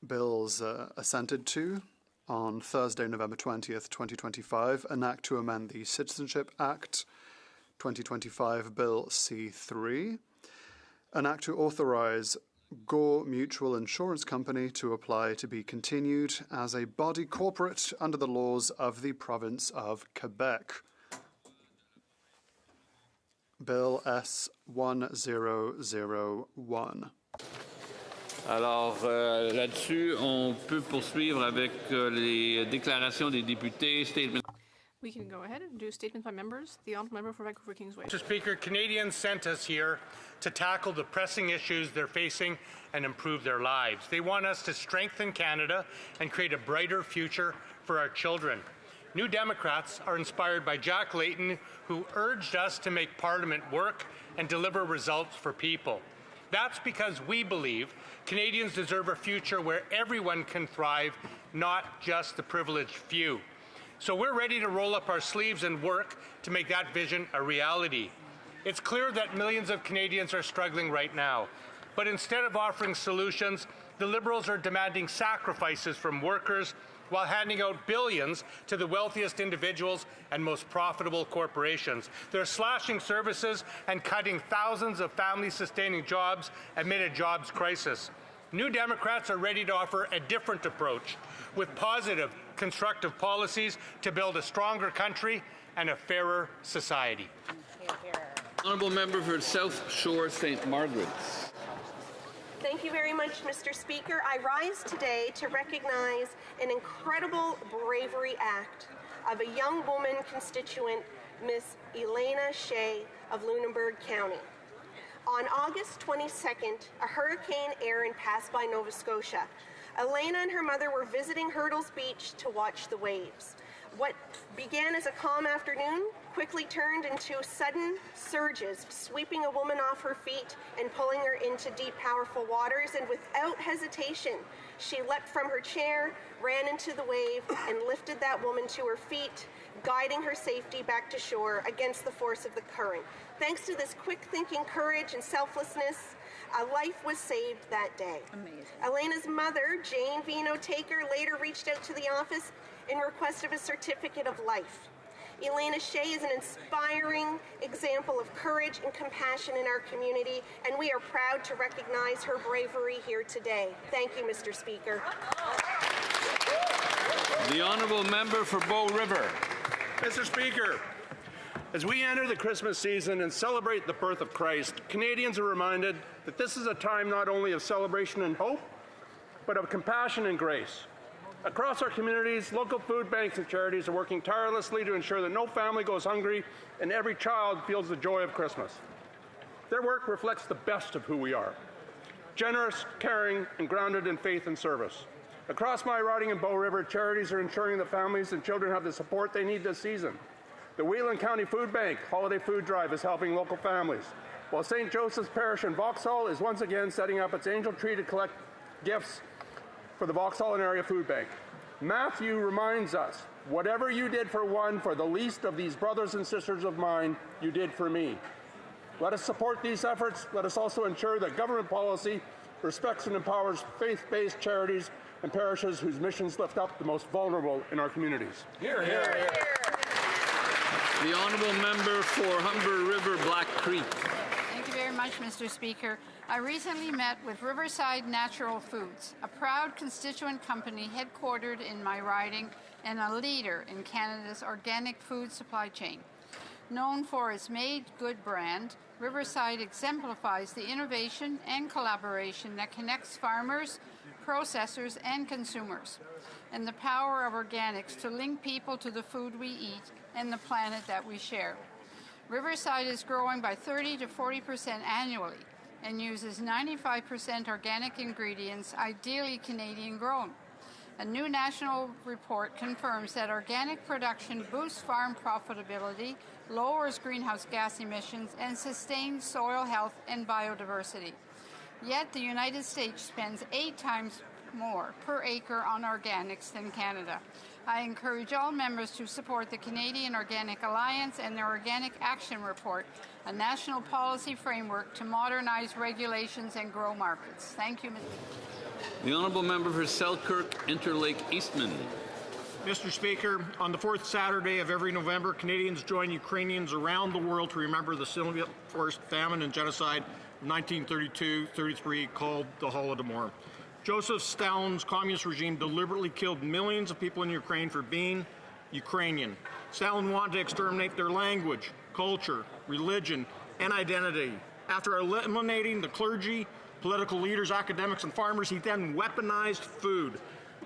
bills assented to on Thursday, November 20th, 2025, an act to amend the Citizenship Act 2025 Bill C3, an act to authorise Gore Mutual Insurance Company to apply to be continued as a body corporate under the laws of the province of Quebec. Bill S1001. Alors, là-dessus, on peut poursuivre avec les déclarations des députés, statements. We can go ahead and do statements by members. The honourable member for Vancouver Kingsway. Mr. Speaker, Canadians sent us here to tackle the pressing issues they're facing and improve their lives. They want us to strengthen Canada and create a brighter future for our children. New Democrats are inspired by Jack Layton, who urged us to make Parliament work and deliver results for people. That's because we believe Canadians deserve a future where everyone can thrive, not just the privileged few. So we're ready to roll up our sleeves and work to make that vision a reality. It's clear that millions of Canadians are struggling right now. But instead of offering solutions, the Liberals are demanding sacrifices from workers while handing out billions to the wealthiest individuals and most profitable corporations. They're slashing services and cutting thousands of family-sustaining jobs amid a jobs crisis. New Democrats are ready to offer a different approach with positive, constructive policies to build a stronger country and a fairer society. Honourable member for South Shore St. Margaret's. Thank you very much, Mr. Speaker. I rise today to recognize an incredible bravery act of a young woman constituent, Miss Elena Shea of Lunenburg County. On August 22nd, a Hurricane Erin passed by Nova Scotia. Elena and her mother were visiting Hurdles Beach to watch the waves. What began as a calm afternoon quickly turned into sudden surges, sweeping a woman off her feet and pulling her into deep, powerful waters. And without hesitation, she leapt from her chair, ran into the wave, and lifted that woman to her feet, guiding her safety back to shore against the force of the current. Thanks to this quick-thinking courage and selflessness, a life was saved that day. Amazing. Elena's mother, Jane Vino Taker, later reached out to the office in request of a certificate of life. Elena Shea is an inspiring example of courage and compassion in our community, and we are proud to recognize her bravery here today. Thank you, Mr. Speaker. The honourable member for Bow River. Mr. Speaker, as we enter the Christmas season and celebrate the birth of Christ, Canadians are reminded that this is a time not only of celebration and hope, but of compassion and grace. Across our communities, local food banks and charities are working tirelessly to ensure that no family goes hungry and every child feels the joy of Christmas. Their work reflects the best of who we are: generous, caring, and grounded in faith and service. Across my riding in Bow River, charities are ensuring that families and children have the support they need this season. The Whelan County Food Bank Holiday Food Drive is helping local families, while St. Joseph's Parish in Vauxhall is once again setting up its angel tree to collect gifts for the Vauxhall and area food bank. Matthew reminds us, whatever you did for one, for the least of these brothers and sisters of mine, you did for me. Let us support these efforts. Let us also ensure that government policy respects and empowers faith-based charities and parishes whose missions lift up the most vulnerable in our communities. Hear, hear, hear. The honourable member for Humber River Black Creek. Thank you very much, Mr. Speaker. I recently met with Riverside Natural Foods, a proud constituent company headquartered in my riding and a leader in Canada's organic food supply chain. Known for its Made Good brand, Riverside exemplifies the innovation and collaboration that connects farmers, processors, and consumers, and the power of organics to link people to the food we eat and the planet that we share. Riverside is growing by 30 to 40% annually and uses 95% organic ingredients, ideally Canadian grown. A new national report confirms that organic production boosts farm profitability, lowers greenhouse gas emissions, and sustains soil health and biodiversity. Yet the United States spends 8 times more per acre on organics than Canada. I encourage all members to support the Canadian Organic Alliance and their Organic Action Report, a national policy framework to modernize regulations and grow markets. Thank you, Mr. The Honourable Member for Selkirk Interlake Eastman. Mr. Speaker, on the fourth Saturday of every November, Canadians join Ukrainians around the world to remember the Soviet-forced famine and genocide of 1932-33 called the Holodomor. Joseph Stalin's communist regime deliberately killed millions of people in Ukraine for being Ukrainian. Stalin wanted to exterminate their language, culture, religion, and identity. After eliminating the clergy, political leaders, academics, and farmers, he then weaponized food.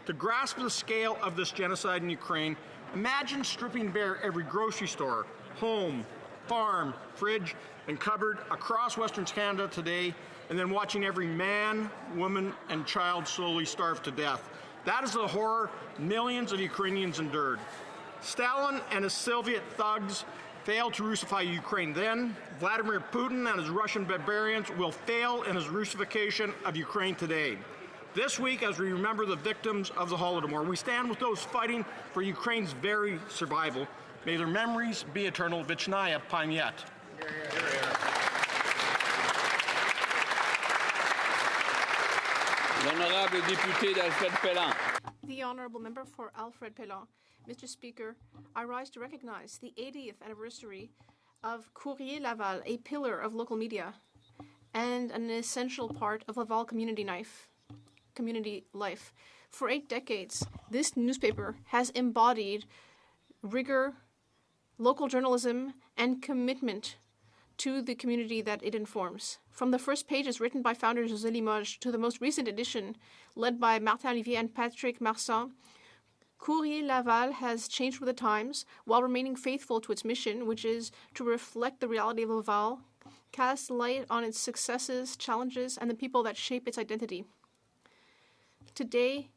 To grasp the scale of this genocide in Ukraine, imagine stripping bare every grocery store, home, farm, fridge, and cupboard across Western Canada today, and then watching every man, woman, and child slowly starve to death. That is the horror millions of Ukrainians endured. Stalin and his Soviet thugs failed to Russify Ukraine then. Vladimir Putin and his Russian barbarians will fail in his Russification of Ukraine today. This week, as we remember the victims of the Holodomor, we stand with those fighting for Ukraine's very survival. May their memories be eternal. Vichnaya Pamyat. L'honorable député d'Alfred Pellan. The Honourable Member for Alfred Pellan. Mr. Speaker, I rise to recognize the 80th anniversary of Courrier Laval, a pillar of local media and an essential part of Laval community life. For 8 decades, this newspaper has embodied rigor, local journalism, and commitment to the community that it informs. From the first pages written by founder José Limoges to the most recent edition led by Martin Olivier and Patrick Marsan, Courrier Laval has changed with the times while remaining faithful to its mission, which is to reflect the reality of Laval, cast light on its successes, challenges, and the people that shape its identity. Today,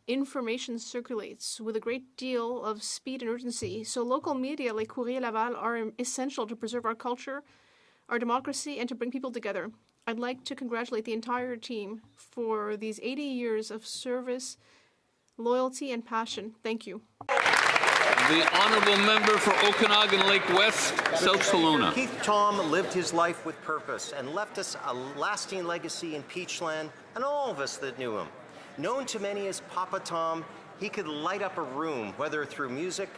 information circulates with a great deal of speed and urgency, so local media like Courrier Laval are essential to preserve our culture, our democracy, and to bring people together. I'd like to congratulate the entire team for these 80 years of service, loyalty, and passion. Thank you. The Honourable Member for Okanagan Lake West, South Salona. Keith Tom lived his life with purpose and left us a lasting legacy in Peachland and all of us that knew him. Known to many as Papa Tom, he could light up a room, whether through music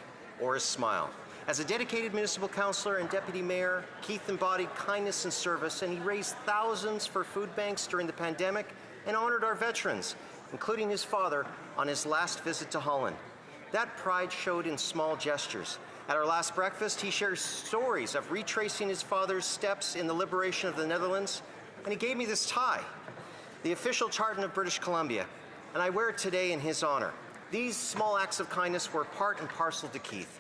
or his smile. As a dedicated municipal councillor and deputy mayor, Keith embodied kindness and service, and he raised thousands for food banks during the pandemic and honored our veterans, including his father, on his last visit to Holland. That pride showed in small gestures. At our last breakfast, he shared stories of retracing his father's steps in the liberation of the Netherlands, and he gave me this tie, the official tartan of British Columbia, and I wear it today in his honor. These small acts of kindness were part and parcel to Keith.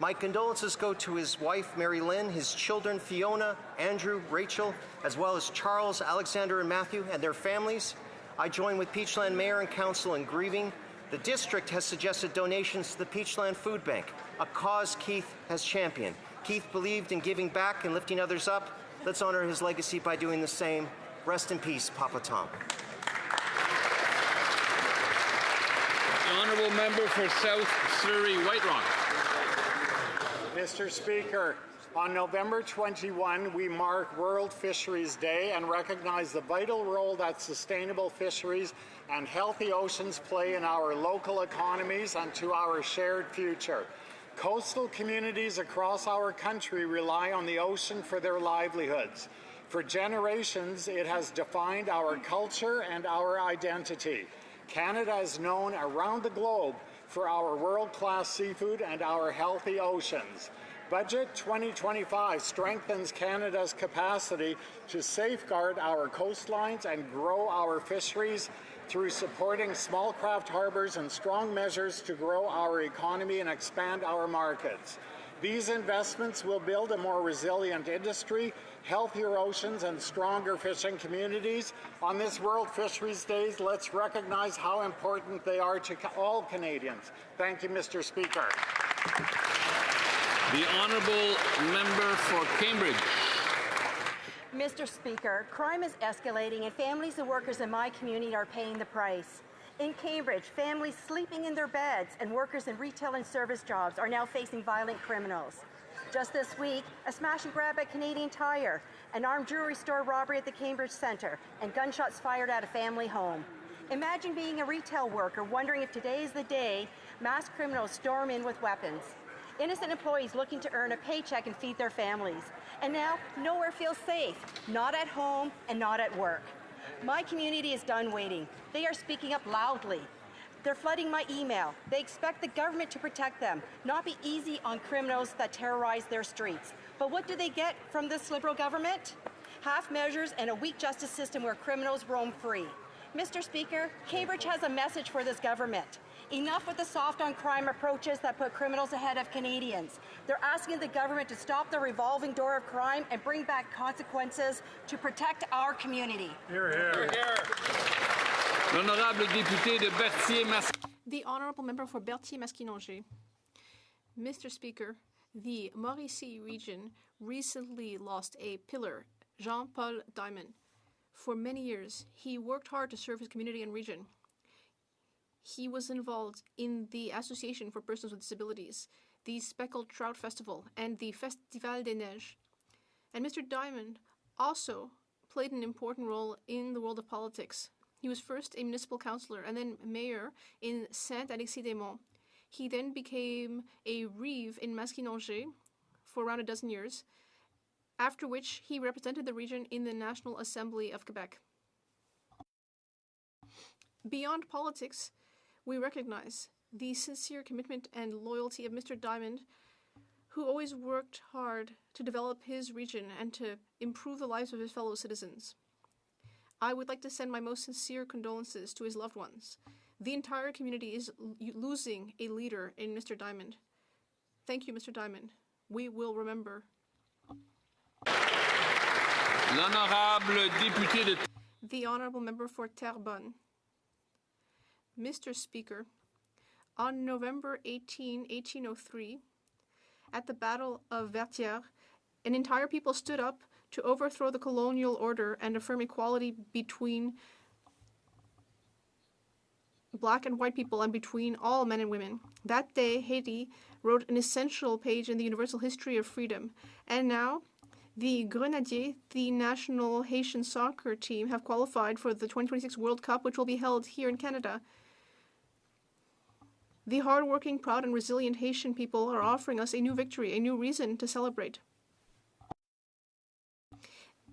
My condolences go to his wife, Mary Lynn, his children, Fiona, Andrew, Rachel, as well as Charles, Alexander, and Matthew, and their families. I join with Peachland Mayor and Council in grieving. The district has suggested donations to the Peachland Food Bank, a cause Keith has championed. Keith believed in giving back and lifting others up. Let's honor his legacy by doing the same. Rest in peace, Papa Tom. The Honourable Member for South Surrey White Rock. Mr. Speaker, on November 21, we mark World Fisheries Day and recognize the vital role that sustainable fisheries and healthy oceans play in our local economies and to our shared future. Coastal communities across our country rely on the ocean for their livelihoods. For generations, it has defined our culture and our identity. Canada is known around the globe for our world-class seafood and our healthy oceans. Budget 2025 strengthens Canada's capacity to safeguard our coastlines and grow our fisheries through supporting small craft harbors and strong measures to grow our economy and expand our markets. These investments will build a more resilient industry, healthier oceans, and stronger fishing communities. On this World Fisheries Day, let's recognize how important they are to all Canadians. Thank you, Mr. Speaker. The Honourable Member for Cambridge. Mr. Speaker, crime is escalating and families and workers in my community are paying the price. In Cambridge, families sleeping in their beds and workers in retail and service jobs are now facing violent criminals. Just this week, a smash and grab at Canadian Tire, an armed jewelry store robbery at the Cambridge Centre, and gunshots fired at a family home. Imagine being a retail worker wondering if today is the day mass criminals storm in with weapons. Innocent employees looking to earn a paycheck and feed their families. And now, nowhere feels safe, not at home and not at work. My community is done waiting. They are speaking up loudly. They're flooding my email. They expect the government to protect them, not be easy on criminals that terrorize their streets. But what do they get from this Liberal government? Half measures and a weak justice system where criminals roam free. Mr. Speaker, Cambridge has a message for this government. Enough with the soft on crime approaches that put criminals ahead of Canadians. They're asking the government to stop the revolving door of crime and bring back consequences to protect our community. Hear, hear. L'honorable député de Berthier-Masquinongé. The Honourable Member for Berthier-Masquinongé. Mr. Speaker, the Mauricie region recently lost a pillar, Jean-Paul Diamond. For many years, he worked hard to serve his community and region. He was involved in the Association for Persons with Disabilities, the Speckled Trout Festival, and the Festival des Neiges. And Mr. Diamond also played an important role in the world of politics. He was first a municipal councillor and then mayor in Saint-Alexis-des-Monts. He then became a reeve in Masquinongé for around a dozen years, after which he represented the region in the National Assembly of Quebec. Beyond politics, we recognize the sincere commitment and loyalty of Mr. Diamond, who always worked hard to develop his region and to improve the lives of his fellow citizens. I would like to send my most sincere condolences to his loved ones. The entire community is losing a leader in Mr. Diamond. Thank you, Mr. Diamond. We will remember. L'honorable député de... The Honourable Member for Terrebonne. Mr. Speaker, on November 18, 1803, at the Battle of Vertières, an entire people stood up to overthrow the colonial order and affirm equality between black and white people and between all men and women. That day, Haiti wrote an essential page in the universal history of freedom. And now, the Grenadiers, the national Haitian soccer team, have qualified for the 2026 World Cup, which will be held here in Canada. The hardworking, proud, and resilient Haitian people are offering us a new victory, a new reason to celebrate.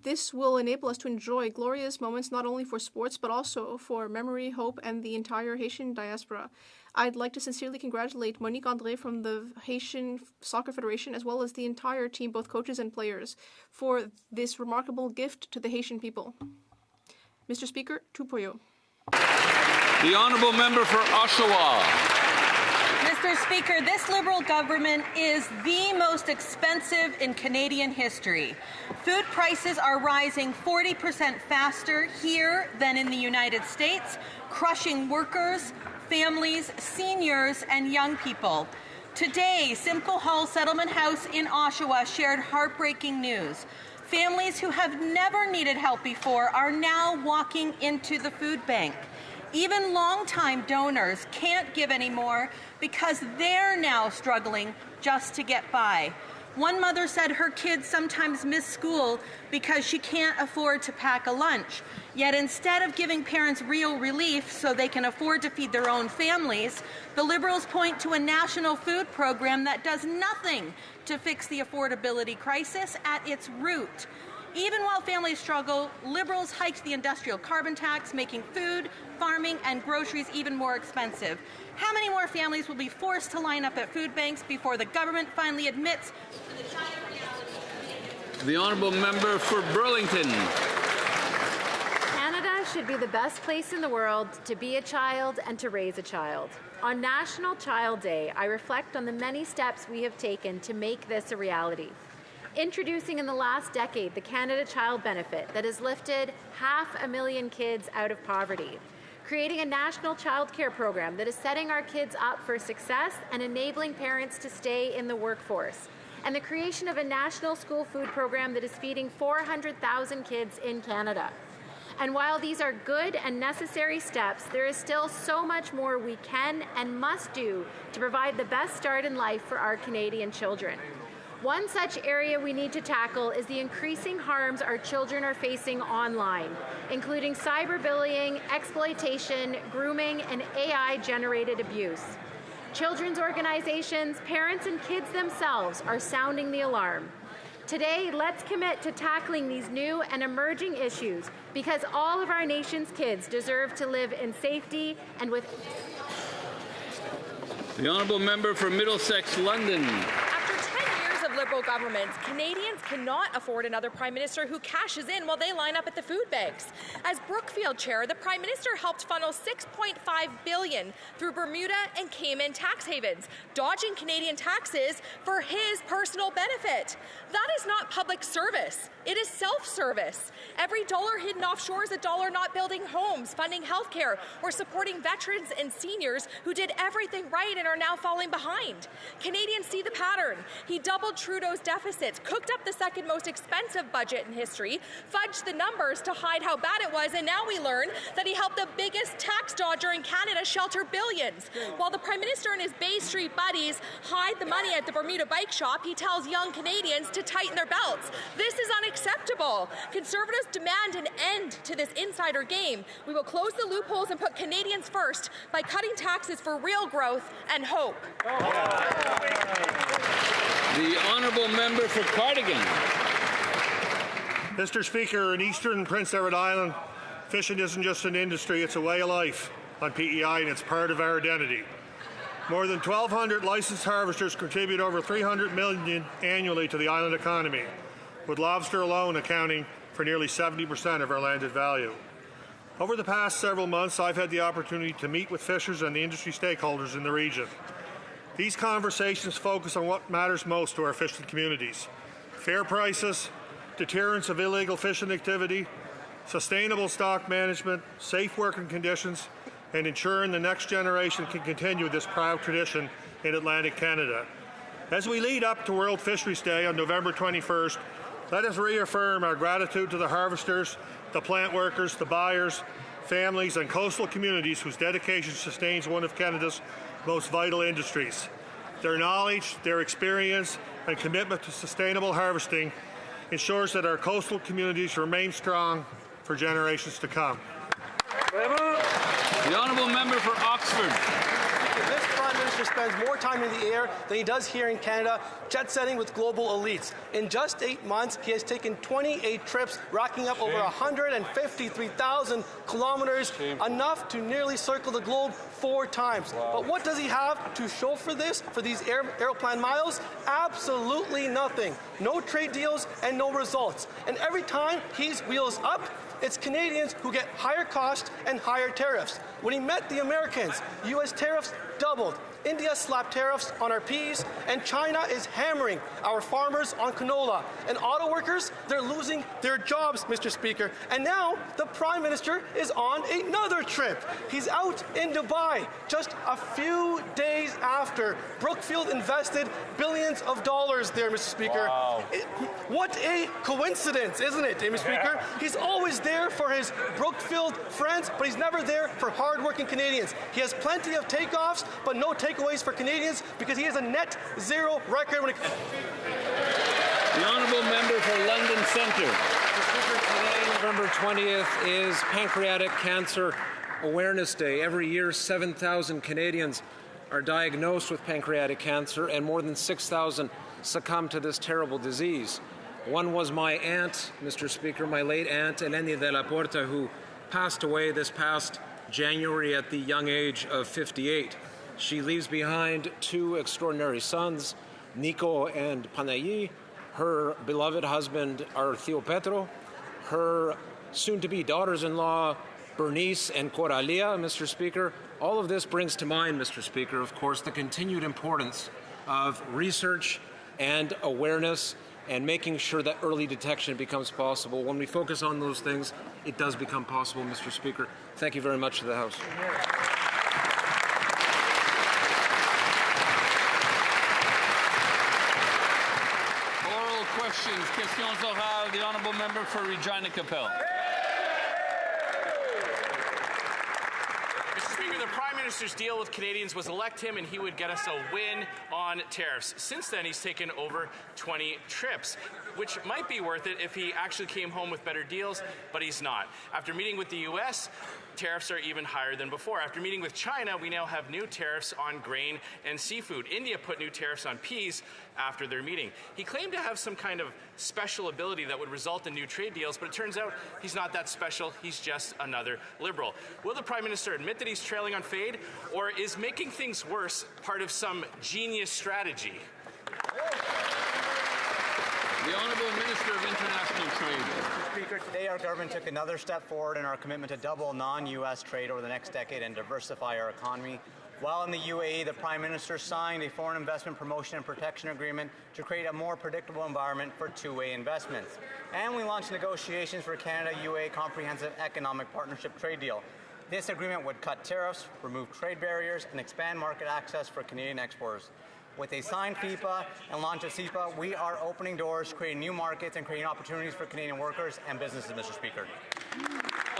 This will enable us to enjoy glorious moments not only for sports, but also for memory, hope, and the entire Haitian diaspora. I'd like to sincerely congratulate Monique André from the Haitian Soccer Federation, as well as the entire team, both coaches and players, for this remarkable gift to the Haitian people. Mr. Speaker, tout pour you. The Honourable Member for Oshawa. Mr. Speaker, this Liberal government is the most expensive in Canadian history. Food prices are rising 40% faster here than in the United States, crushing workers, families, seniors, and young people. Today, Simcoe Hall Settlement House in Oshawa shared heartbreaking news. Families who have never needed help before are now walking into the food bank. Even longtime donors can't give anymore because they're now struggling just to get by. One mother said her kids sometimes miss school because she can't afford to pack a lunch. Yet instead of giving parents real relief so they can afford to feed their own families, the Liberals point to a national food program that does nothing to fix the affordability crisis at its root. Even while families struggle, Liberals hiked the industrial carbon tax, making food, farming, and groceries even more expensive. How many more families will be forced to line up at food banks before the government finally admits to the dire reality? The Honourable Member for Burlington. Canada should be the best place in the world to be a child and to raise a child. On National Child Day, I reflect on the many steps we have taken to make this a reality. Introducing in the last decade the Canada Child Benefit that has lifted 500,000 kids out of poverty. Creating a national child care program that is setting our kids up for success and enabling parents to stay in the workforce. And the creation of a national school food program that is feeding 400,000 kids in Canada. And while these are good and necessary steps, there is still so much more we can and must do to provide the best start in life for our Canadian children. One such area we need to tackle is the increasing harms our children are facing online, including cyberbullying, exploitation, grooming, and AI-generated abuse. Children's organizations, parents, and kids themselves are sounding the alarm. Today, let's commit to tackling these new and emerging issues because all of our nation's kids deserve to live in safety and with... The Honourable Member for Middlesex, London. Liberal governments, Canadians cannot afford another Prime Minister who cashes in while they line up at the food banks. As Brookfield chair, the Prime Minister helped funnel $6.5 billion through Bermuda and Cayman tax havens, dodging Canadian taxes for his personal benefit. That is not public service. It is self-service. Every dollar hidden offshore is a dollar not building homes, funding healthcare, or supporting veterans and seniors who did everything right and are now falling behind. Canadians see the pattern. He doubled Trudeau's deficits, cooked up the second most expensive budget in history, fudged the numbers to hide how bad it was, and now we learn that he helped the biggest tax dodger in Canada shelter billions. While the Prime Minister and his Bay Street buddies hide the money at the Bermuda bike shop, he tells young Canadians to tighten their belts. This is unacceptable. Conservatives demand an end to this insider game. We will close the loopholes and put Canadians first by cutting taxes for real growth and hope. The Honourable Member for Cardigan. Mr. Speaker, in eastern Prince Edward Island, fishing isn't just an industry, it's a way of life on PEI and it's part of our identity. More than 1,200 licensed harvesters contribute over $300 million annually to the island economy, with lobster alone accounting for nearly 70% of our landed value. Over the past several months, I've had the opportunity to meet with fishers and the industry stakeholders in the region. These conversations focus on what matters most to our fishing communities: fair prices, deterrence of illegal fishing activity, sustainable stock management, safe working conditions, and ensuring the next generation can continue this proud tradition in Atlantic Canada. As we lead up to World Fisheries Day on November 21st, let us reaffirm our gratitude to the harvesters, the plant workers, the buyers, families, and coastal communities whose dedication sustains one of Canada's most vital industries. Their knowledge, their experience, and commitment to sustainable harvesting ensures that our coastal communities remain strong for generations to come. The Honourable Member for Oxford. This Prime Minister spends more time in the air than he does here in Canada, jet-setting with global elites. In just 8 months, he has taken 28 trips, racking up over 153,000 kilometers, enough to nearly circle the globe 4 times. Wow. But what does he have to show for this, for these aeroplan miles? Absolutely nothing. No trade deals and no results. And every time he's wheels up, it's Canadians who get higher costs and higher tariffs. When he met the Americans, U.S. tariffs doubled. India slapped tariffs on our peas, and China is hammering our farmers on canola. And auto workers, they're losing their jobs, Mr. Speaker. And now the Prime Minister is on another trip. He's out in Dubai just a few days after Brookfield invested billions of dollars there, Mr. Speaker. Wow. What a coincidence, isn't it, Mr. Speaker? He's always there for his Brookfield friends, but he's never there for hard-working Canadians. He has plenty of takeoffs, but no takeaways for Canadians because he has a net zero record when it comes. The Honourable Member for London Centre. Today, November 20th, is Pancreatic Cancer Awareness Day. Every year, 7,000 Canadians are diagnosed with pancreatic cancer, and more than 6,000 succumb to this terrible disease. One was my aunt, Mr. Speaker, my late aunt, Eleni de la Porta, who passed away this past January at the young age of 58. She leaves behind 2 extraordinary sons, Nico and Panayi, her beloved husband, Arthio Petro, her soon-to-be daughters-in-law, Bernice and Coralia, Mr. Speaker. All of this brings to mind, Mr. Speaker, of course, the continued importance of research and awareness and making sure that early detection becomes possible. When we focus on those things, it does become possible, Mr. Speaker. Thank you very much to the House. Oral questions, questions orales. The Honourable Member for Regina Capel. Mr. Speaker, the Prime Minister's deal with Canadians was elect him and he would get us a win on tariffs. Since then, he's taken over 20 trips, which might be worth it if he actually came home with better deals, but he's not. After meeting with the U.S., tariffs are even higher than before. After meeting with China, we now have new tariffs on grain and seafood. India put new tariffs on peas after their meeting. He claimed to have some kind of special ability that would result in new trade deals, but it turns out he's not that special. He's just another Liberal. Will the Prime Minister admit that he's trailing on fade, or is making things worse part of some genius strategy? The Honourable Minister of International Trade. Mr. Speaker, today our government took another step forward in our commitment to double non-U.S. trade over the next decade and diversify our economy. While in the UAE, the Prime Minister signed a foreign investment promotion and protection agreement to create a more predictable environment for two-way investments. And we launched negotiations for Canada-UAE Comprehensive Economic Partnership Trade Deal. This agreement would cut tariffs, remove trade barriers, and expand market access for Canadian exporters. With a signed FIPA and launch of CEPA, we are opening doors, creating new markets, and creating opportunities for Canadian workers and businesses, Mr. Speaker.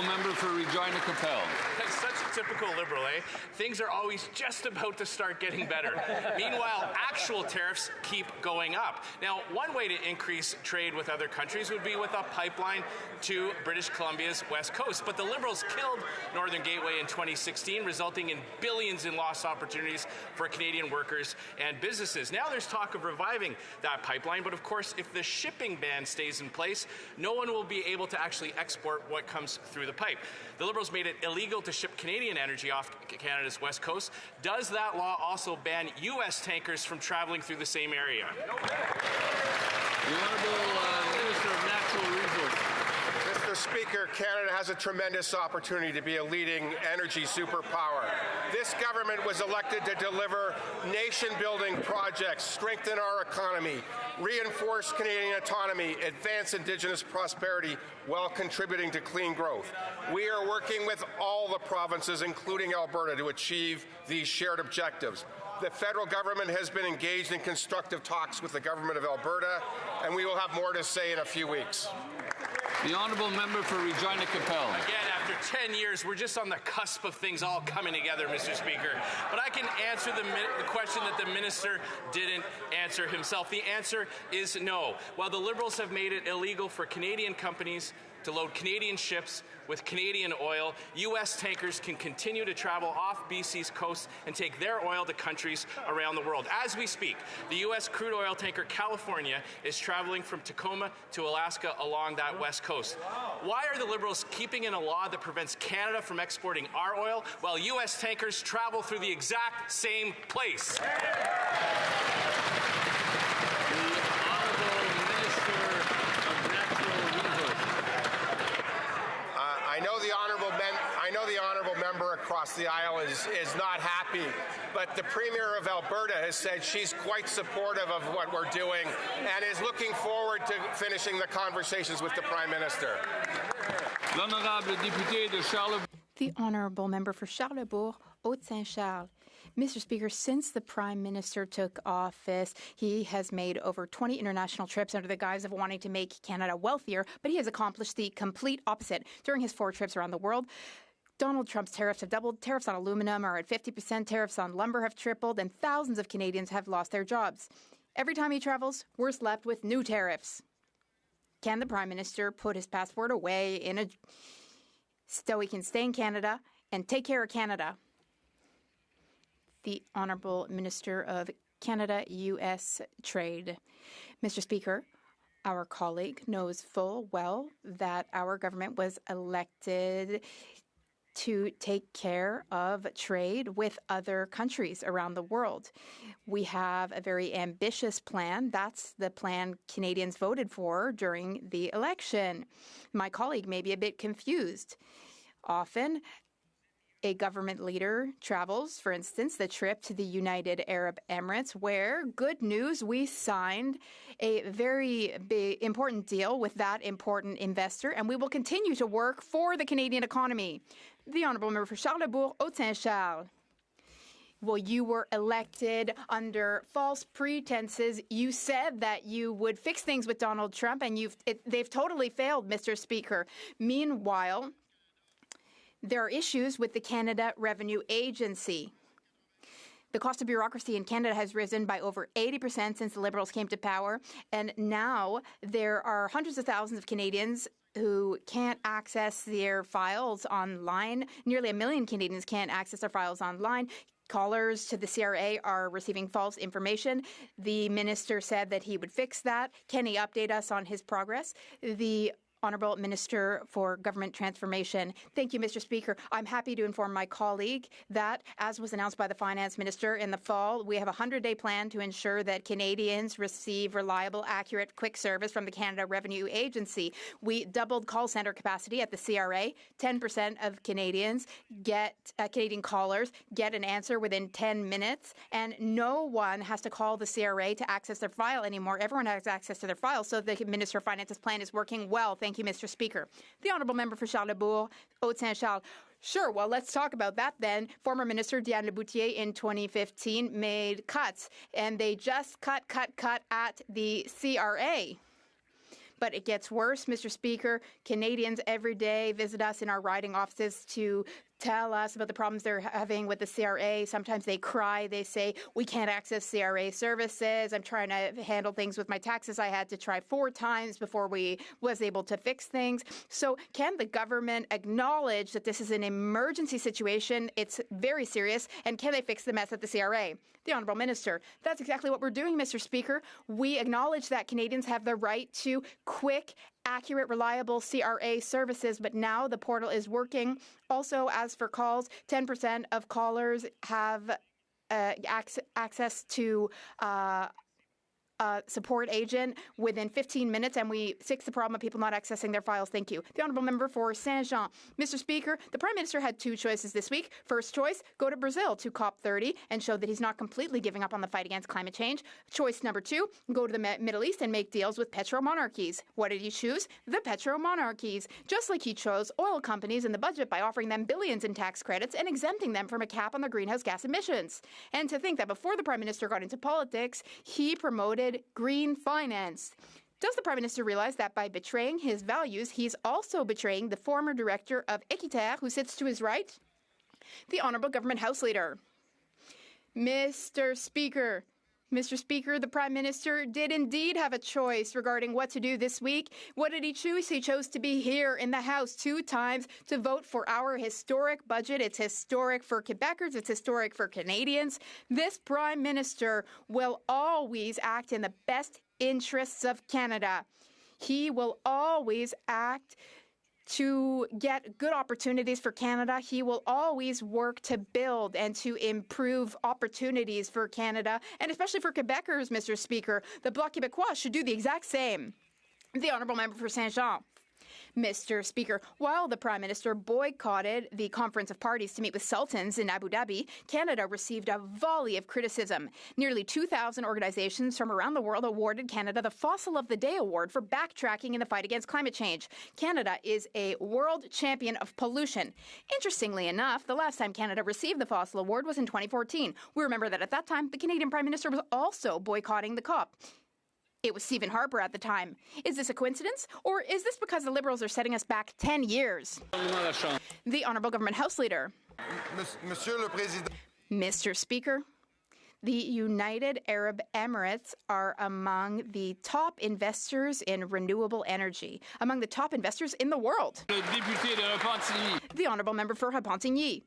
Member for Regina Capel. That's such a typical Liberal, eh? Things are always just about to start getting better. Meanwhile, actual tariffs keep going up. Now, one way to increase trade with other countries would be with a pipeline to British Columbia's west coast. But the Liberals killed Northern Gateway in 2016, resulting in billions in lost opportunities for Canadian workers and businesses. Now there's talk of reviving that pipeline, but of course, if the shipping ban stays in place, no one will be able to actually export what comes through the pipe. The Liberals made it illegal to ship Canadian energy off Canada's west coast. Does that law also ban U.S. tankers from traveling through the same area? The Honourable Minister of Natural Resources. Mr. Speaker, Canada has a tremendous opportunity to be a leading energy superpower. This government was elected to deliver nation-building projects, strengthen our economy, reinforce Canadian autonomy, advance Indigenous prosperity while contributing to clean growth. We are working with all the provinces, including Alberta, to achieve these shared objectives. The federal government has been engaged in constructive talks with the government of Alberta, and we will have more to say in a few weeks. The Honourable Member for Regina Capel. Again, after 10 years, we're just on the cusp of things all coming together, Mr. Speaker. But I can answer the question that the Minister didn't answer himself. The answer is no. While the Liberals have made it illegal for Canadian companies to load Canadian ships with Canadian oil, U.S. tankers can continue to travel off BC's coast and take their oil to countries around the world. As we speak, the U.S. crude oil tanker California is traveling from Tacoma to Alaska along that west coast. Why are the Liberals keeping in a law that prevents Canada from exporting our oil while U.S. tankers travel through the exact same place? I know the honourable member across the aisle is not happy, but the Premier of Alberta has said she's quite supportive of what we're doing and is looking forward to finishing the conversations with the Prime Minister. The Honourable Member for Charlebourg, Haute-Saint-Charles. Mr. Speaker, since the Prime Minister took office, he has made over 20 international trips under the guise of wanting to make Canada wealthier, but he has accomplished the complete opposite. During his 4 trips around the world, Donald Trump's tariffs have doubled, tariffs on aluminum are at 50%, tariffs on lumber have tripled, and thousands of Canadians have lost their jobs. Every time he travels, we're slapped with new tariffs. Can the Prime Minister put his passport away so he can stay in Canada and take care of Canada? The Honourable Minister of Canada-U.S. Trade. Mr. Speaker, our colleague knows full well that our government was elected to take care of trade with other countries around the world. We have a very ambitious plan. That's the plan Canadians voted for during the election. My colleague may be a bit confused. Often, a government leader travels, for instance, the trip to the United Arab Emirates, where, good news, we signed a very big, important deal with that important investor, and we will continue to work for the Canadian economy. The Honourable Member for Charlebourg, Haute-Saint-Charles. Well, you were elected under false pretenses. You said that you would fix things with Donald Trump, and they've totally failed, Mr. Speaker. Meanwhile, There are issues with the Canada Revenue Agency. The cost of bureaucracy in Canada has risen by over 80% since the Liberals came to power, and now there are hundreds of thousands of Canadians who can't access their files online. Nearly 1 million Canadians can't access their files online. Callers to the CRA are receiving false information. The minister said that he would fix that. Can he update us on his progress? The Honourable Minister for Government Transformation. Thank you, Mr. Speaker. I'm happy to inform my colleague that, as was announced by the Finance Minister in the fall, we have a 100-day plan to ensure that Canadians receive reliable, accurate, quick service from the Canada Revenue Agency. We doubled call centre capacity at the CRA. 10% of Canadians Canadian callers get an answer within 10 minutes, and no one has to call the CRA to access their file anymore. Everyone has access to their file, so the Minister of Finance's plan is working well. Thank you, Mr. Speaker. The Honourable Member for Charlesbourg, Haute-Saint-Charles. Sure, well, let's talk about that then. Former Minister Diane Leboutillier in 2015 made cuts, and they just cut at the CRA. But it gets worse, Mr. Speaker. Canadians every day visit us in our riding offices to tell us about the problems they're having with the CRA. Sometimes they cry. They say, we can't access CRA services. I'm trying to handle things with my taxes. I had to try 4 times before we was able to fix things. So can the government acknowledge that this is an emergency situation? It's very serious. And can they fix the mess at the CRA? The Honourable Minister, that's exactly what we're doing, Mr. Speaker. We acknowledge that Canadians have the right to quick, accurate, reliable CRA services, but now the portal is working. Also, as for calls, 10% of callers have access to support agent within 15 minutes, and we fix the problem of people not accessing their files. Thank you. The Honourable Member for Saint-Jean. Mr. Speaker, the Prime Minister had 2 choices this week. First choice, go to Brazil to COP30 and show that he's not completely giving up on the fight against climate change. Choice number 2, go to the Middle East and make deals with petro-monarchies. What did he choose? The petro-monarchies. Just like he chose oil companies in the budget by offering them billions in tax credits and exempting them from a cap on their greenhouse gas emissions. And to think that before the Prime Minister got into politics, he promoted green finance. Does the Prime Minister realize that by betraying his values, he's also betraying the former director of Équiterre, who sits to his right? The Honourable Government House Leader. Mr. Speaker, the Prime Minister did indeed have a choice regarding what to do this week. What did he choose? He chose to be here in the House 2 times to vote for our historic budget. It's historic for Quebecers. It's historic for Canadians. This Prime Minister will always act in the best interests of Canada. He will always act to get good opportunities for Canada. He will always work to build and to improve opportunities for Canada, and especially for Quebecers, Mr. Speaker. The Bloc Québécois should do the exact same. The Honourable Member for Saint-Jean. Mr. Speaker, while the Prime Minister boycotted the Conference of Parties to meet with sultans in Abu Dhabi, Canada received a volley of criticism. Nearly 2,000 organizations from around the world awarded Canada the Fossil of the Day Award for backtracking in the fight against climate change. Canada is a world champion of pollution. Interestingly enough, the last time Canada received the Fossil Award was in 2014. We remember that at that time, the Canadian Prime Minister was also boycotting the COP. It was Stephen Harper at the time. Is this a coincidence? Or is this because the Liberals are setting us back 10 years? The Honourable Government House Leader. Mr. Speaker, the United Arab Emirates are among the top investors in renewable energy, among the top investors in the world. The Honourable Member for Repentigny.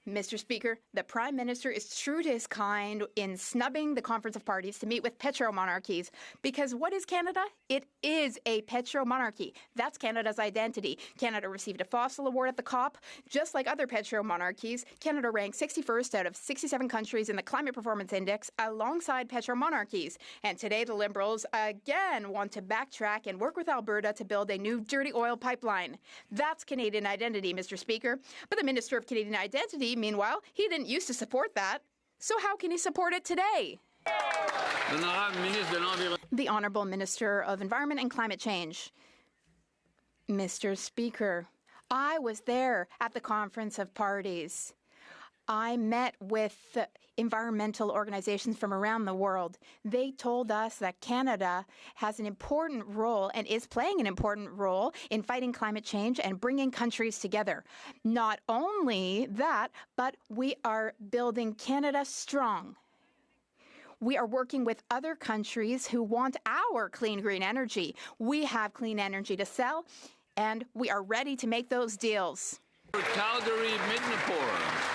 Mr. Speaker, the Prime Minister is true to his kind in snubbing the Conference of Parties to meet with petro-monarchies. Because what is Canada? It is a petro-monarchy. That's Canada's identity. Canada received a Fossil Award at the COP. Just like other petro-monarchies, Canada ranked 61st out of 67 countries in the Climate Performance Index alongside petro-monarchies. And today the Liberals again want to backtrack and work with Alberta to build a new dirty oil pipeline. That's Canadian identity, Mr. Speaker. But the Minister of Canadian Identity, meanwhile, he didn't used to support that. So how can he support it today? The Honourable Minister of Environment and Climate Change. Mr. Speaker, I was there at the Conference of Parties. I met with environmental organizations from around the world. They told us that Canada has an important role and is playing an important role in fighting climate change and bringing countries together. Not only that, but we are building Canada strong. We are working with other countries who want our clean green energy. We have clean energy to sell, and we are ready to make those deals. Calgary, Midnapore.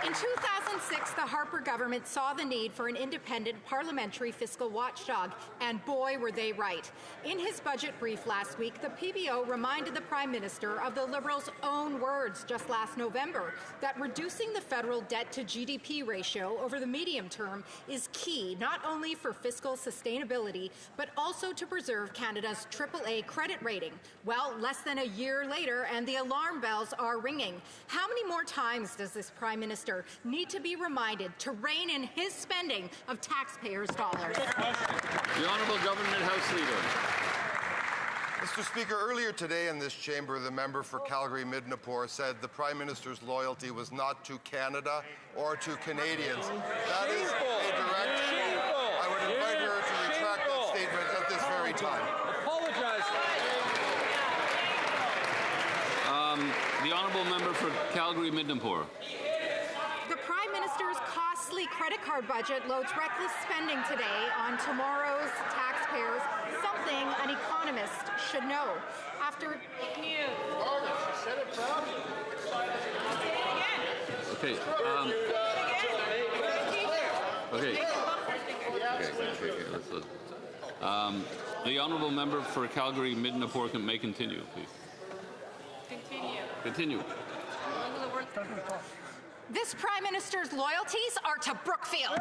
In 2006, the Harper government saw the need for an independent parliamentary fiscal watchdog, and boy, were they right. In his budget brief last week, the PBO reminded the Prime Minister of the Liberals' own words just last November, that reducing the federal debt to GDP ratio over the medium term is key not only for fiscal sustainability, but also to preserve Canada's AAA credit rating. Well, less than a year later, and the alarm bells are ringing. How many more times does this Prime Minister need to be reminded to rein in his spending of taxpayers' dollars? The Honourable Government House Leader. Mr. Speaker, earlier today in this chamber, the member for Calgary-Midnapore said the Prime Minister's loyalty was not to Canada or to Canadians. That is a direct... I would invite her to retract that statement at this very time. Apologize. The Honourable Member for Calgary-Midnapore. The Prime Minister's costly credit card budget loads reckless spending today on tomorrow's taxpayers, something an economist should know. After... Okay. Let's listen. The Honourable Member for Calgary-Midnapore may continue, please. Continue. This Prime Minister's loyalties are to Brookfield. The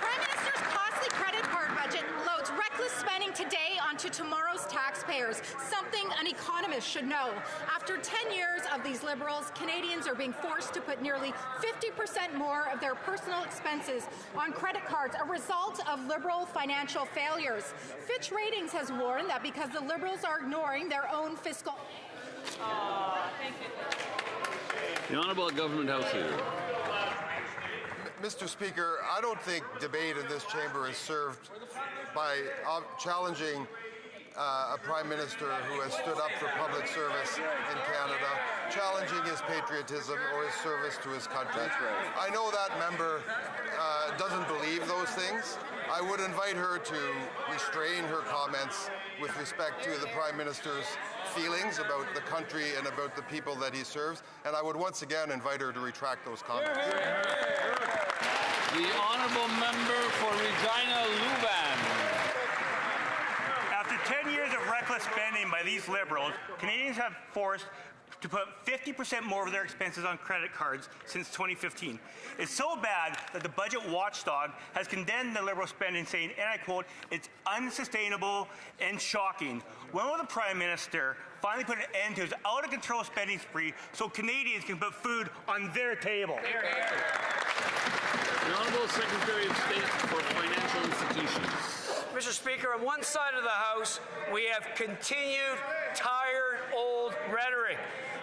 Prime Minister's costly credit card budget loads reckless spending today onto tomorrow's taxpayers, something an economist should know. After 10 years of these Liberals, Canadians are being forced to put nearly 50% more of their personal expenses on credit cards, a result of Liberal financial failures. Fitch Ratings has warned that because the Liberals are ignoring their own fiscal... The Honourable Government House Leader. Mr. Speaker, I don't think debate in this chamber is served by challenging a Prime Minister who has stood up for public service in Canada, challenging his patriotism or his service to his country. I know that member doesn't believe those things. I would invite her to restrain her comments with respect to the Prime Minister's feelings about the country and about the people that he serves, and I would once again invite her to retract those comments. The Honourable Member for Regina Luban. After 10 years of reckless spending by these Liberals, Canadians have forced to put 50% more of their expenses on credit cards since 2015. It's so bad that the budget watchdog has condemned the Liberal spending, saying, and I quote, "It's unsustainable and shocking." When will the Prime Minister finally put an end to his out-of-control spending spree so Canadians can put food on their table? The Honourable Secretary of State for Financial Institutions. Mr. Speaker, on one side of the House, we have continued, tired, old rhetoric.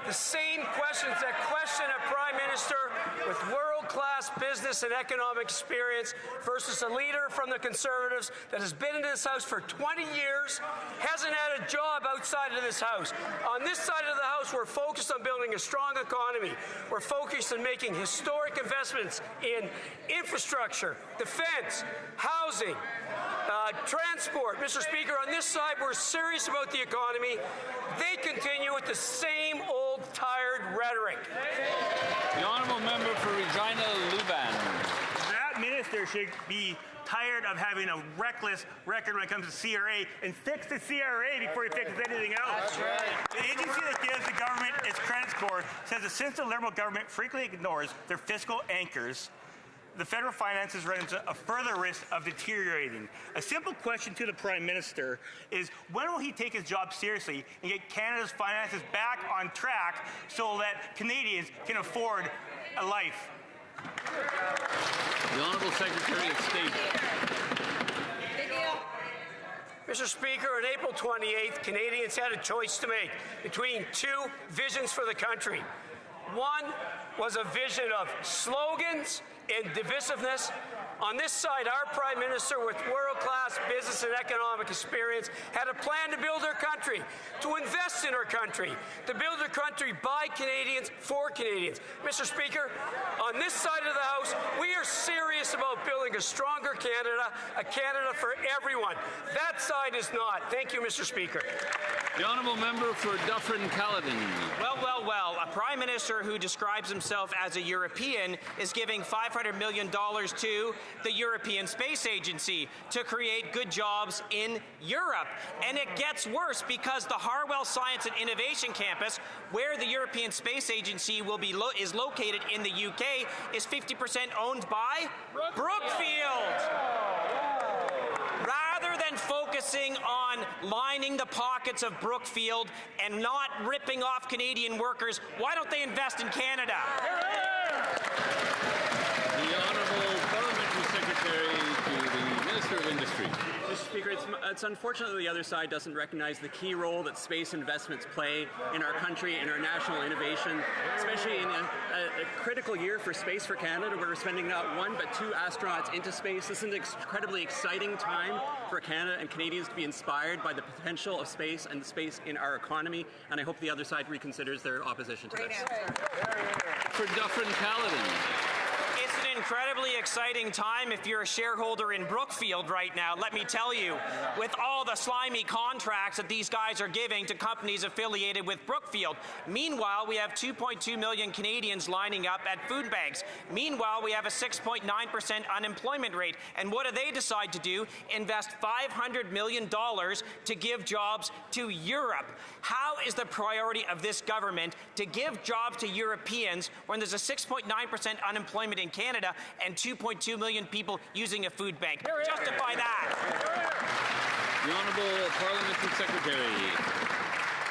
The same questions that question a Prime Minister with world-class business and economic experience versus a leader from the Conservatives that has been in this House for 20 years, hasn't had a job outside of this House. On this side of the House, we're focused on building a strong economy. We're focused on making historic investments in infrastructure, defense, housing, transport. Mr. Speaker, on this side, we're serious about the economy. They continue with the same old, tired rhetoric. The Honourable Member for Regina Luban. That minister should be tired of having a reckless record when it comes to CRA and fix the CRA before he fixes anything else. That's right. The agency that gives the government its credit score says that since the Liberal government frequently ignores their fiscal anchors, the federal finances run into a further risk of deteriorating. A simple question to the Prime Minister is, when will he take his job seriously and get Canada's finances back on track so that Canadians can afford a life? The Honourable Secretary of State. Mr. Speaker, on April 28th, Canadians had a choice to make between two visions for the country. One was a vision of slogans and divisiveness. On this side, our Prime Minister, with world-class business and economic experience, had a plan to build our country, to invest in our country, to build our country by Canadians for Canadians. Mr. Speaker, on this side of the House, we are serious about building a stronger Canada, a Canada for everyone. That side is not. Thank you, Mr. Speaker. The honourable member for Dufferin-Caledon. Well, a Prime Minister who describes himself as a European is giving $500 million to the European Space Agency to create good jobs in Europe. And it gets worse because the Harwell Science and Innovation Campus, where the European Space Agency will be is located in the UK, is 50% owned by Brookfield. Rather than focusing on lining the pockets of Brookfield and not ripping off Canadian workers, why don't they invest in Canada? The Honourable Parliamentary Secretary to the Minister of Industry. Mr. Speaker, it's unfortunate that the other side doesn't recognize the key role that space investments play in our country and our national innovation, especially in a critical year for Space for Canada, where we're sending not one but two astronauts into space. This is an incredibly exciting time for Canada and Canadians to be inspired by the potential of space and space in our economy, and I hope the other side reconsiders their opposition to this. For Dufferin-Caledon. It's an incredibly exciting time if you're a shareholder in Brookfield right now, let me tell you, with all the slimy contracts that these guys are giving to companies affiliated with Brookfield. Meanwhile, we have 2.2 million Canadians lining up at food banks. Meanwhile, we have a 6.9% unemployment rate. And what do they decide to do? Invest $500 million to give jobs to Europe. How is the priority of this government to give jobs to Europeans when there's a 6.9% unemployment in Canada and 2.2 million people using a food bank? Justify that. The Honourable Parliamentary Secretary.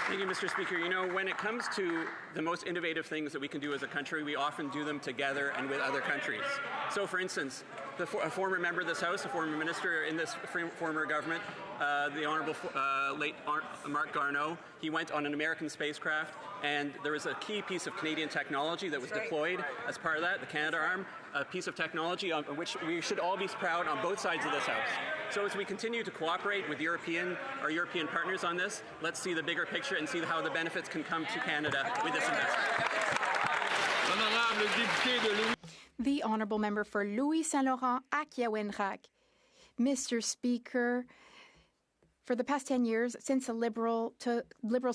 Thank you, Mr. Speaker. You know, when it comes to the most innovative things that we can do as a country, we often do them together and with other countries. So, for instance, a former member of this House, a former minister in this former government, the Honourable late Mark Garneau, he went on an American spacecraft, and there was a key piece of Canadian technology that was deployed as part of that, the Canadarm, a piece of technology on which we should all be proud on both sides of this House. So as we continue to cooperate with our European partners on this, let's see the bigger picture and see how the benefits can come to Canada with this investment. The Honourable Member for Louis Saint Laurent, Akiawinrak. Mr. Speaker, for the past 10 years, since the Liberals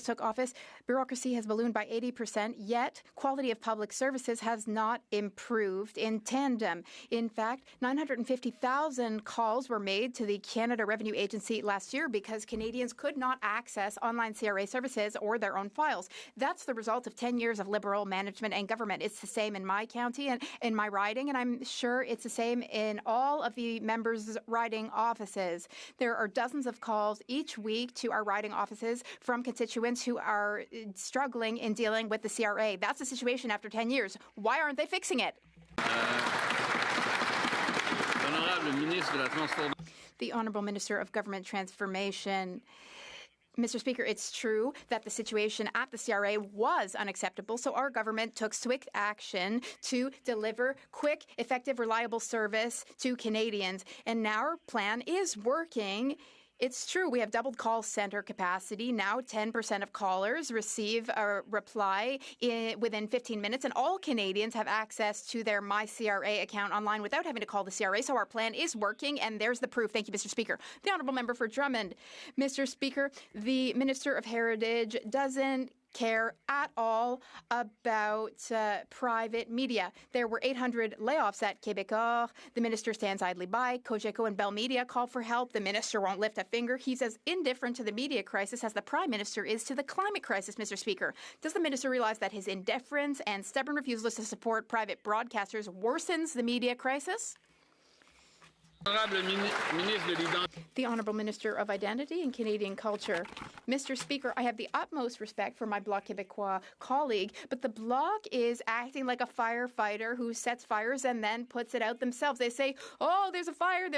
took office, bureaucracy has ballooned by 80%, yet quality of public services has not improved in tandem. In fact, 950,000 calls were made to the Canada Revenue Agency last year because Canadians could not access online CRA services or their own files. That's the result of 10 years of Liberal management and government. It's the same in my county and in my riding, and I'm sure it's the same in all of the members' riding offices. There are dozens of calls each week to our riding offices from constituents who are struggling in dealing with the CRA. That's the situation after 10 years. Why aren't they fixing it? The Honourable Minister of Government Transformation. Mr. Speaker, it's true that the situation at the CRA was unacceptable, so our government took swift action to deliver quick, effective, reliable service to Canadians. And now our plan is working. It's true, we have doubled call center capacity. Now 10% of callers receive a reply within 15 minutes, and all Canadians have access to their MyCRA account online without having to call the CRA. So our plan is working, and there's the proof. Thank you, Mr. Speaker. The Honourable Member for Drummond. Mr. Speaker, the Minister of Heritage doesn't care at all about private media. There were 800 layoffs at Québecor. The minister stands idly by. Cogeco and Bell Media call for help. The minister won't lift a finger. He's as indifferent to the media crisis as the Prime Minister is to the climate crisis, Mr. Speaker. Does the minister realize that his indifference and stubborn refusal to support private broadcasters worsens the media crisis? The Honourable Minister of Identity and Canadian Culture. Mr. Speaker, I have the utmost respect for my Bloc Québécois colleague, but the Bloc is acting like a firefighter who sets fires and then puts it out themselves. They say, oh, there's a fire,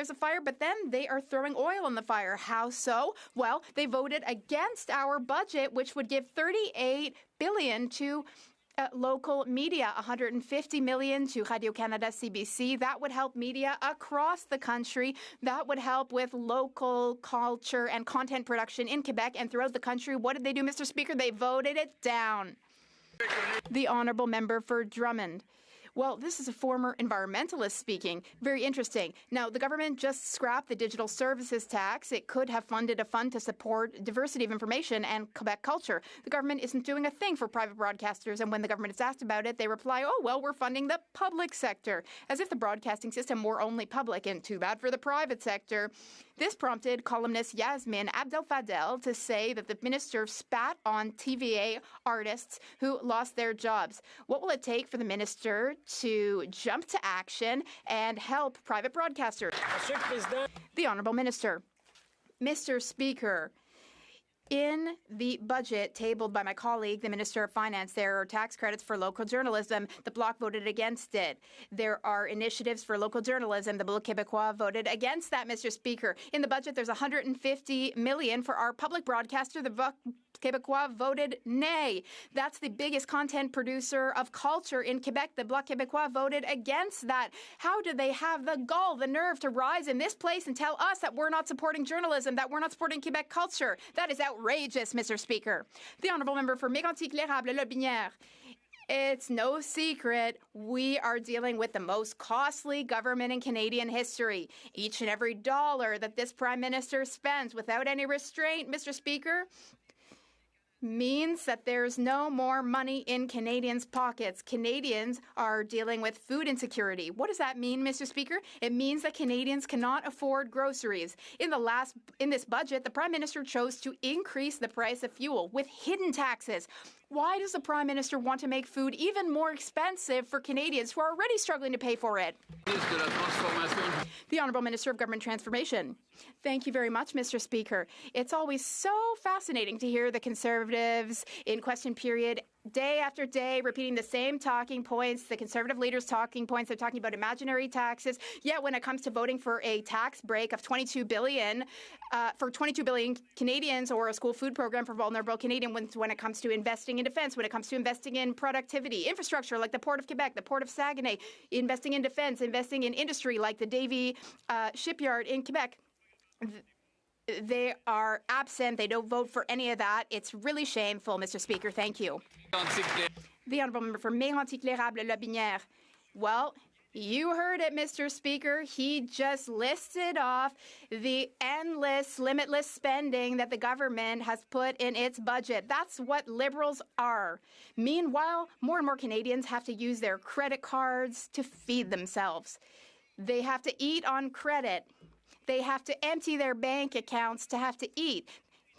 but then they are throwing oil on the fire. How so? Well, they voted against our budget, which would give $38 billion to local media, $150 million to Radio-Canada CBC. That would help media across the country. That would help with local culture and content production in Quebec and throughout the country. What did they do, Mr. Speaker? They voted it down. The Honourable Member for Drummond. Well, this is a former environmentalist speaking. Very interesting. Now, the government just scrapped the digital services tax. It could have funded a fund to support diversity of information and Quebec culture. The government isn't doing a thing for private broadcasters, and when the government is asked about it, they reply, oh, well, we're funding the public sector, as if the broadcasting system were only public, and too bad for the private sector. This prompted columnist Yasmin Abdel-Fadel to say that the minister spat on TVA artists who lost their jobs. What will it take for the minister to jump to action and help private broadcasters? The Honourable Minister. Mr. Speaker, in the budget tabled by my colleague, the Minister of Finance, there are tax credits for local journalism. The Bloc voted against it. There are initiatives for local journalism. The Bloc Québécois voted against that, Mr. Speaker. In the budget, there's $150 million for our public broadcaster. The Bloc Québécois voted nay. That's the biggest content producer of culture in Quebec. The Bloc Québécois voted against that. How do they have the gall, the nerve to rise in this place and tell us that we're not supporting journalism, that we're not supporting Quebec culture? That is outrageous, Mr. Speaker. The Honourable Member for Mégantic-L'Érable-Lotbinière. It's no secret we are dealing with the most costly government in Canadian history. Each and every dollar that this Prime Minister spends without any restraint, Mr. Speaker, means that there's no more money in Canadians' pockets. Canadians are dealing with food insecurity. What does that mean, Mr. Speaker? It means that Canadians cannot afford groceries. In this budget, the Prime Minister chose to increase the price of fuel with hidden taxes. Why does the Prime Minister want to make food even more expensive for Canadians who are already struggling to pay for it? The Honourable Minister of Government Transformation. Thank you very much, Mr. Speaker. It's always so fascinating to hear the Conservatives in question period day after day repeating the same talking points, the Conservative leaders' talking points. They're talking about imaginary taxes. Yet when it comes to voting for a tax break of $22 billion for 22 billion Canadians or a school food program for vulnerable Canadians, when it comes to investing in defence, when it comes to investing in productivity, infrastructure like the Port of Quebec, the Port of Saguenay, investing in defence, investing in industry like the Davie shipyard in Quebec, they are absent. They don't vote for any of that. It's really shameful, Mr. Speaker. Thank you. The Honourable Member for Mégantic-L'Érable-Lotbinière. Well, you heard it, Mr. Speaker. He just listed off the endless, limitless spending that the government has put in its budget. That's what Liberals are. Meanwhile, more and more Canadians have to use their credit cards to feed themselves. They have to eat on credit. They have to empty their bank accounts to have to eat.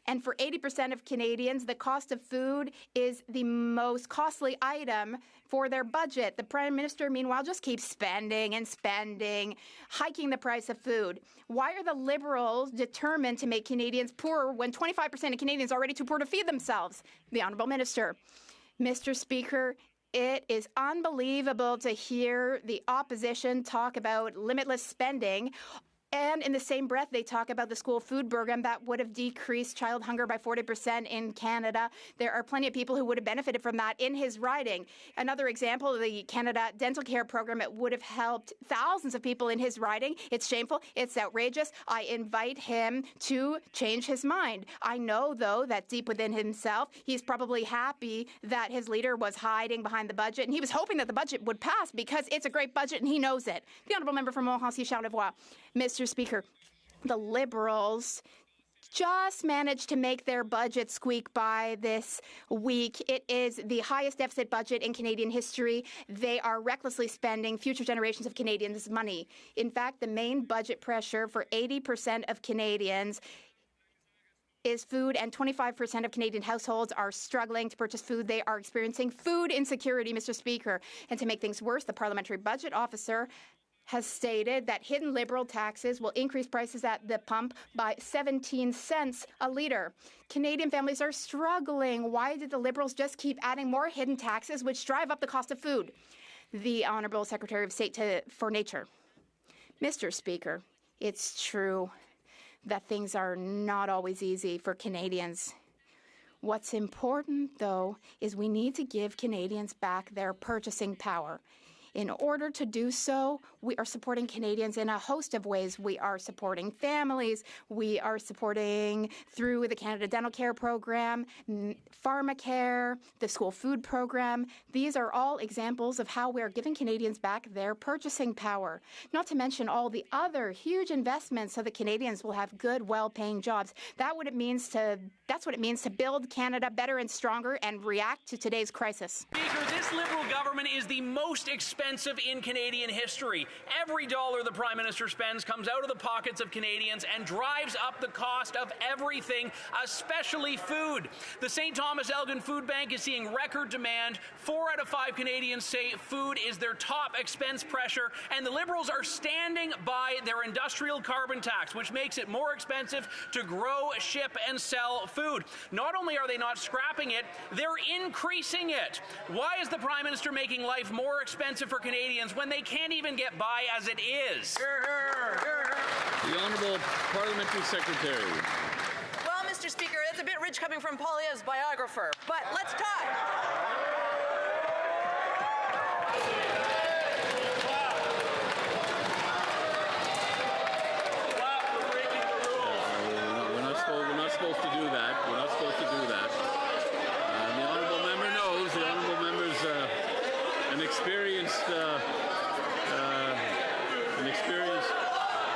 And for 80% of Canadians, the cost of food is the most costly item for their budget. The Prime Minister, meanwhile, just keeps spending and spending, hiking the price of food. Why are the Liberals determined to make Canadians poorer when 25% of Canadians are already too poor to feed themselves? The Honourable Minister. Mr. Speaker, it is unbelievable to hear the opposition talk about limitless spending. And in the same breath, they talk about the school food program that would have decreased child hunger by 40% in Canada. There are plenty of people who would have benefited from that in his riding. Another example, the Canada Dental Care Program, it would have helped thousands of people in his riding. It's shameful. It's outrageous. I invite him to change his mind. I know, though, that deep within himself, he's probably happy that his leader was hiding behind the budget, and he was hoping that the budget would pass because it's a great budget and he knows it. The Honourable Member for Montmorency-Charlevoix. Mr. Speaker, the Liberals just managed to make their budget squeak by this week. It is the highest deficit budget in Canadian history. They are recklessly spending future generations of Canadians' money. In fact, the main budget pressure for 80% of Canadians is food, and 25% of Canadian households are struggling to purchase food. They are experiencing food insecurity, Mr. Speaker. And to make things worse, the Parliamentary Budget Officer has stated that hidden Liberal taxes will increase prices at the pump by 17 cents a litre. Canadian families are struggling. Why did the Liberals just keep adding more hidden taxes which drive up the cost of food? The Honourable Secretary of State for Nature. Mr. Speaker, it's true that things are not always easy for Canadians. What's important, though, is we need to give Canadians back their purchasing power. In order to do so, we are supporting Canadians in a host of ways. We are supporting families. We are supporting through the Canada Dental Care Program, Pharmacare, the School Food Program. These are all examples of how we are giving Canadians back their purchasing power. Not to mention all the other huge investments so that Canadians will have good, well-paying jobs. That's what it means to build Canada better and stronger and react to today's crisis. Speaker, this Liberal government is the most expensive in Canadian history. Every dollar the Prime Minister spends comes out of the pockets of Canadians and drives up the cost of everything, especially food. The St. Thomas Elgin Food Bank is seeing record demand. 4 out of 5 Canadians say food is their top expense pressure, and the Liberals are standing by their industrial carbon tax, which makes it more expensive to grow, ship, and sell food. Not only are they not scrapping it, they're increasing it. Why is the Prime Minister making life more expensive for Canadians when they can't even get by as it is? The Honourable Parliamentary Secretary. Well, Mr. Speaker, that's a bit rich coming from Poilievre's biographer, but let's talk. We're not supposed to do that. We're not supposed to do that. The Honourable Member knows. The Honourable Member's an experienced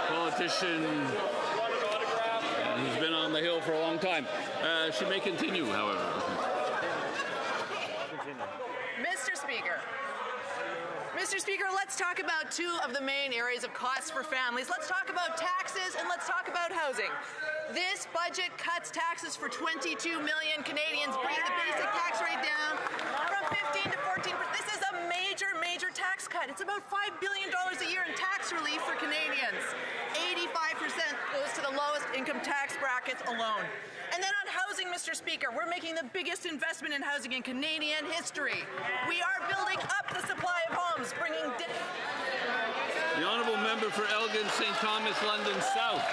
politician who's been on the Hill for a long time. She may continue, however. Mr. Speaker, let's talk about 2 of the main areas of costs for families. Let's talk about taxes and let's talk about housing. This budget cuts taxes for 22 million Canadians, bringing the basic tax rate down from 15 to 14%. This is a major tax cut. It's about $5 billion a year in tax relief for Canadians. 85% goes to the lowest income tax brackets alone. And then on housing, Mr. Speaker, we're making the biggest investment in housing in Canadian history. We are building up the supply of homes, bringing... The Honourable Member for Elgin, St. Thomas, London South.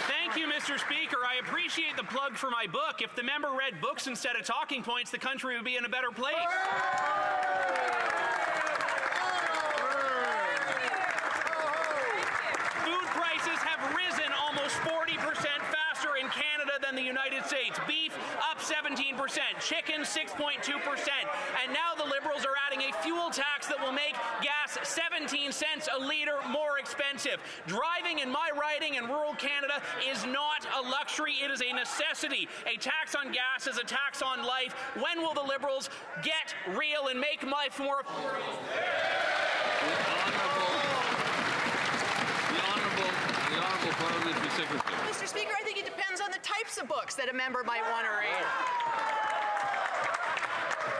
Thank you, Mr. Speaker. I appreciate the plug for my book. If the member read books instead of talking points, the country would be in a better place. Food prices have risen almost 40% faster in Canada than the United States. Beef up 17%, chicken 6.2%, and now the Liberals are adding a fuel tax that will make gas 17 cents a litre more expensive. Driving in my riding in rural Canada is not a luxury, it is a necessity. A tax on gas is a tax on life. When will the Liberals get real and make life more affordable? The Honourable Parliamentary Secretary. Mr. Speaker, I think it depends on the types of books that a member might want to read.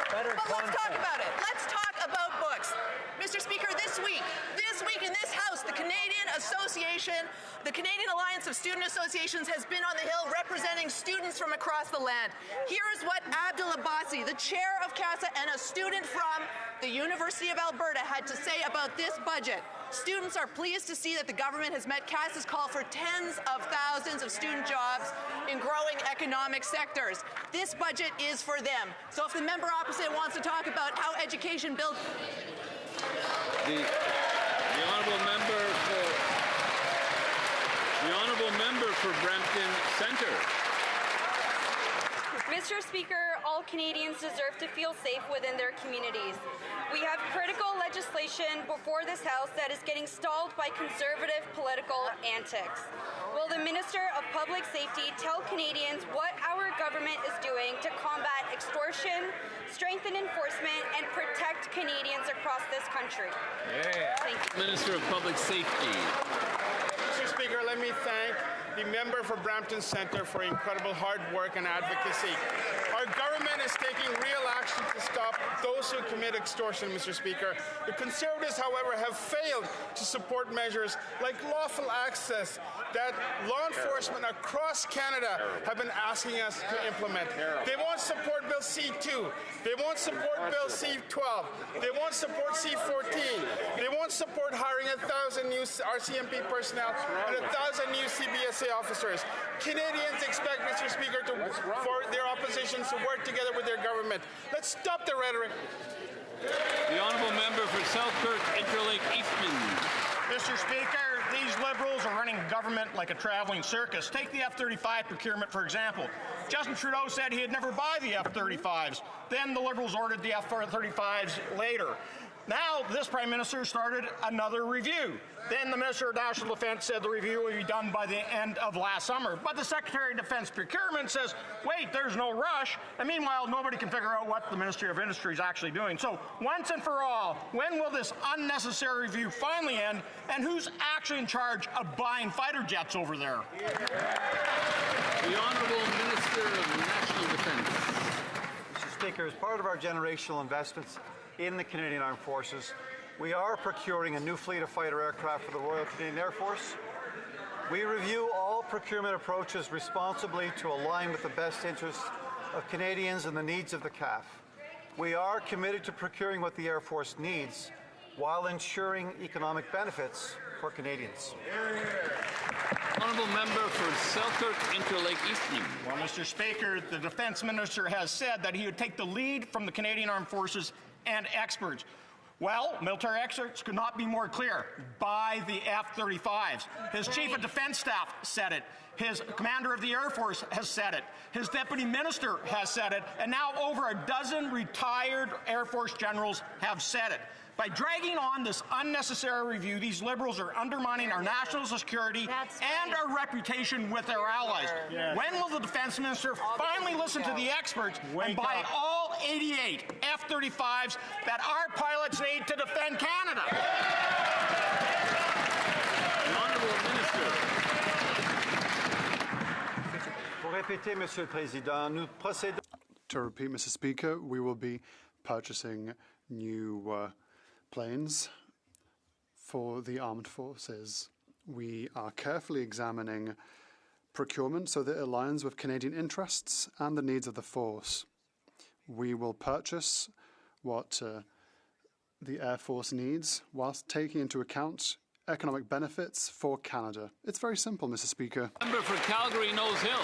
But let's talk about it. Let's talk about books. Mr. Speaker, this week in this House, the Canadian Association, the Canadian Alliance of Student Associations has been on the Hill representing students from across the land. Here is what Abdul Abbasi, the chair of CASA and a student from the University of Alberta, had to say about this budget. Students are pleased to see that the government has met CASA's call for tens of thousands of student jobs in growing economic sectors. This budget is for them. So if the member opposite wants to talk about how education builds... The Honourable Member for Brampton Centre. Mr. Speaker, all Canadians deserve to feel safe within their communities. We have critical legislation before this House that is getting stalled by conservative political antics. Will the Minister of Public Safety tell Canadians what our government is doing to combat extortion, strengthen enforcement, and protect Canadians across this country? Yeah. Thank you. Minister of Public Safety. Mr. Speaker, let me thank the member for Brampton Centre, for incredible hard work and advocacy. Our government is taking real action to stop those who commit extortion, Mr. Speaker. The Conservatives, however, have failed to support measures like lawful access that law enforcement across Canada have been asking us to implement. They won't support Bill C-2. They won't support Bill C-12. They won't support C-14. They won't support hiring 1,000 new RCMP personnel and 1,000 new CBSA officers. Canadians expect, Mr. Speaker, for their oppositions to work together with their government. Let's stop the rhetoric. The honourable member for Selkirk, Interlake, Eastman. Mr. Speaker, these Liberals are running government like a traveling circus. Take the F-35 procurement, for example. Justin Trudeau said he'd never buy the F-35s. Then the Liberals ordered the F-35s later. Now, this Prime Minister started another review. Then the Minister of National Defence said the review will be done by the end of last summer. But the Secretary of Defence Procurement says, wait, there's no rush. And meanwhile, nobody can figure out what the Ministry of Industry is actually doing. So once and for all, when will this unnecessary review finally end? And who's actually in charge of buying fighter jets over there? The Honourable Minister of National Defence. Mr. Speaker, as part of our generational investments in the Canadian Armed Forces, we are procuring a new fleet of fighter aircraft for the Royal Canadian Air Force. We review all procurement approaches responsibly to align with the best interests of Canadians and the needs of the CAF. We are committed to procuring what the Air Force needs while ensuring economic benefits for Canadians. Honourable member for Selkirk, Interlake, Eastman. Well, Mr. Speaker, the Defence Minister has said that he would take the lead from the Canadian Armed Forces and experts. Well, military experts could not be more clear. Buy the F-35s. His Chief of Defence Staff said it. His Commander of the Air Force has said it. His Deputy Minister has said it. And now over a dozen retired Air Force generals have said it. By dragging on this unnecessary review, these Liberals are undermining our national security and our reputation with our allies. Yes. When will the Defence Minister finally listen to the experts and buy all 88 F-35s that our pilots need to defend Canada? The Honourable Minister. Pour répéter, Monsieur le Président, nous procédons. To repeat, Mr. Speaker, we will be purchasing new planes for the armed forces. We are carefully examining procurement so that it aligns with Canadian interests and the needs of the force. We will purchase what the Air Force needs whilst taking into account economic benefits for Canada. It's very simple, Mr. Speaker. Member for Calgary, Nose Hill.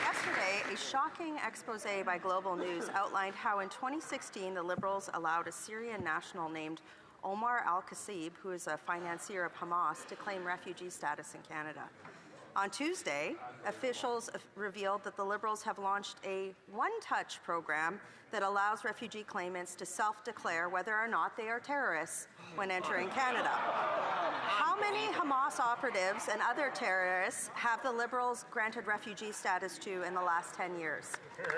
Yesterday, a shocking expose by Global News outlined how in 2016 the Liberals allowed a Syrian national named Omar al-Qassib, who is a financier of Hamas, to claim refugee status in Canada. On Tuesday, officials revealed that the Liberals have launched a one-touch program that allows refugee claimants to self-declare whether or not they are terrorists when entering Canada. How many Hamas operatives and other terrorists have the Liberals granted refugee status to in the last 10 years? The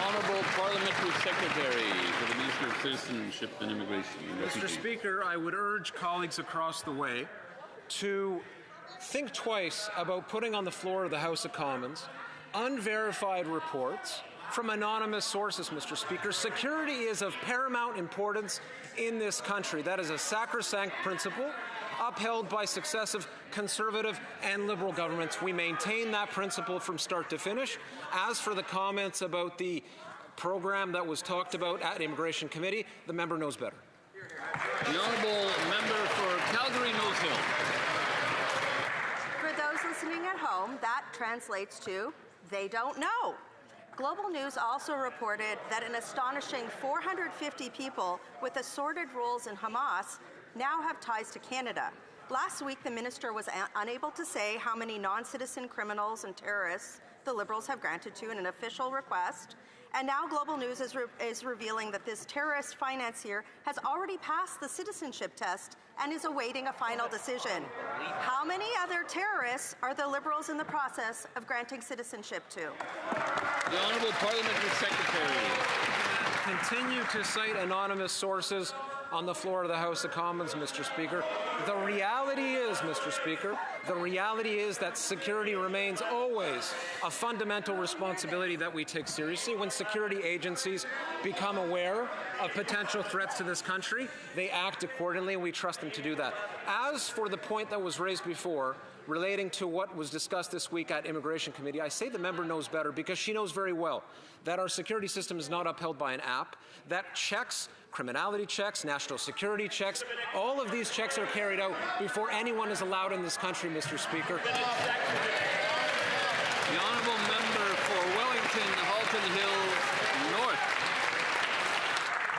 Honourable Parliamentary Secretary for the Minister of Citizenship and Immigration. Mr. Speaker, I would urge colleagues across the way to think twice about putting on the floor of the House of Commons unverified reports from anonymous sources, Mr. Speaker. Security is of paramount importance in this country. That is a sacrosanct principle upheld by successive Conservative and Liberal governments. We maintain that principle from start to finish. As for the comments about the program that was talked about at Immigration Committee, the member knows better. The Honourable Member for Calgary, Nose Hill. For those listening at home, that translates to, they don't know. Global News also reported that an astonishing 450 people with assorted roles in Hamas now have ties to Canada. Last week, the minister was unable to say how many non-citizen criminals and terrorists the Liberals have granted to in an official request. And now Global News is revealing that this terrorist financier has already passed the citizenship test and is awaiting a final decision. How many other terrorists are the Liberals in the process of granting citizenship to? The Honourable Parliamentary Secretary. Continue to cite anonymous sources. on the floor of the House of Commons, Mr. Speaker. The reality is, Mr. Speaker, the reality is that security remains always a fundamental responsibility that we take seriously. When security agencies become aware of potential threats to this country, they act accordingly, and we trust them to do that. As for the point that was raised before, relating to what was discussed this week at Immigration Committee, I say the member knows better because she knows very well that our security system is not upheld by an app, that checks, criminality checks, national security checks, all of these checks are carried out before anyone is allowed in this country, Mr. Speaker. The honourable member for Wellington, Halton Hills North.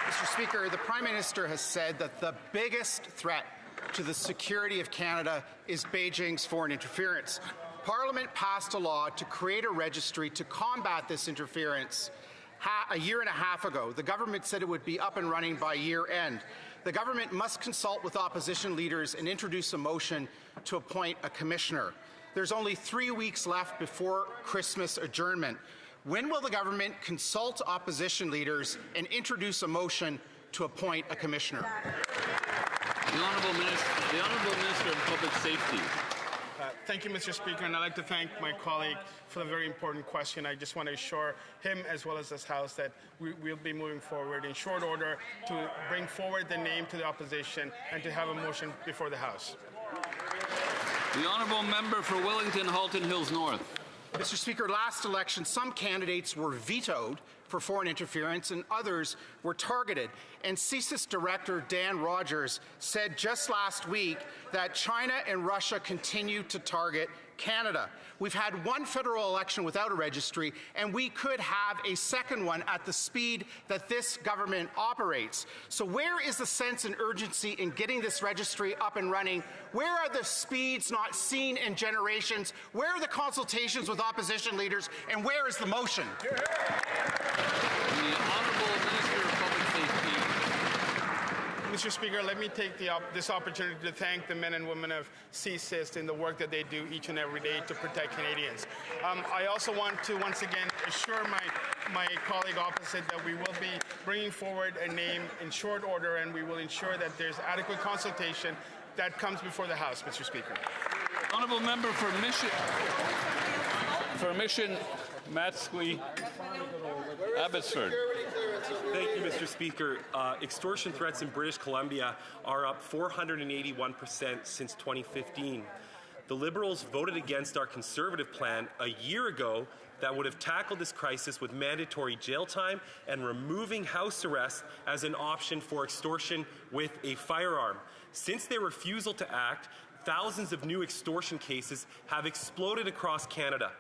Mr. Speaker, the Prime Minister has said that the biggest threat to the security of Canada is Beijing's foreign interference. Parliament passed a law to create a registry to combat this interference a year and a half ago. The government said it would be up and running by year end. The government must consult with opposition leaders and introduce a motion to appoint a commissioner. There's only 3 weeks left before Christmas adjournment. When will the government consult opposition leaders and introduce a motion to appoint a commissioner? The Honourable Minister of Public Safety. Thank you, Mr. Speaker, and I'd like to thank my colleague for the very important question. I just want to assure him, as well as this House, that we'll be moving forward in short order to bring forward the name to the opposition and to have a motion before the House. The honourable member for Wellington, Halton Hills North. Mr. Speaker, last election, some candidates were vetoed for foreign interference and others were targeted. And CSIS Director Dan Rogers said just last week that China and Russia continue to target Canada. We've had one federal election without a registry, and we could have a second one at the speed that this government operates. So where is the sense and urgency in getting this registry up and running? Where are the speeds not seen in generations? Where are the consultations with opposition leaders? And where is the motion? The Honourable Minister of Public Safety. Mr. Speaker, let me take this opportunity to thank the men and women of CSIS in the work that they do each and every day to protect Canadians. I also want to once again assure my colleague opposite that we will be bringing forward a name in short order, and we will ensure that there's adequate consultation that comes before the House, Mr. Speaker. Honourable member for Mission Matsqui, Abbotsford. Thank you, Mr. Speaker. Extortion threats in British Columbia are up 481% since 2015. The Liberals voted against our Conservative plan a year ago that would have tackled this crisis with mandatory jail time and removing house arrest as an option for extortion with a firearm. Since their refusal to act, thousands of new extortion cases have exploded across Canada.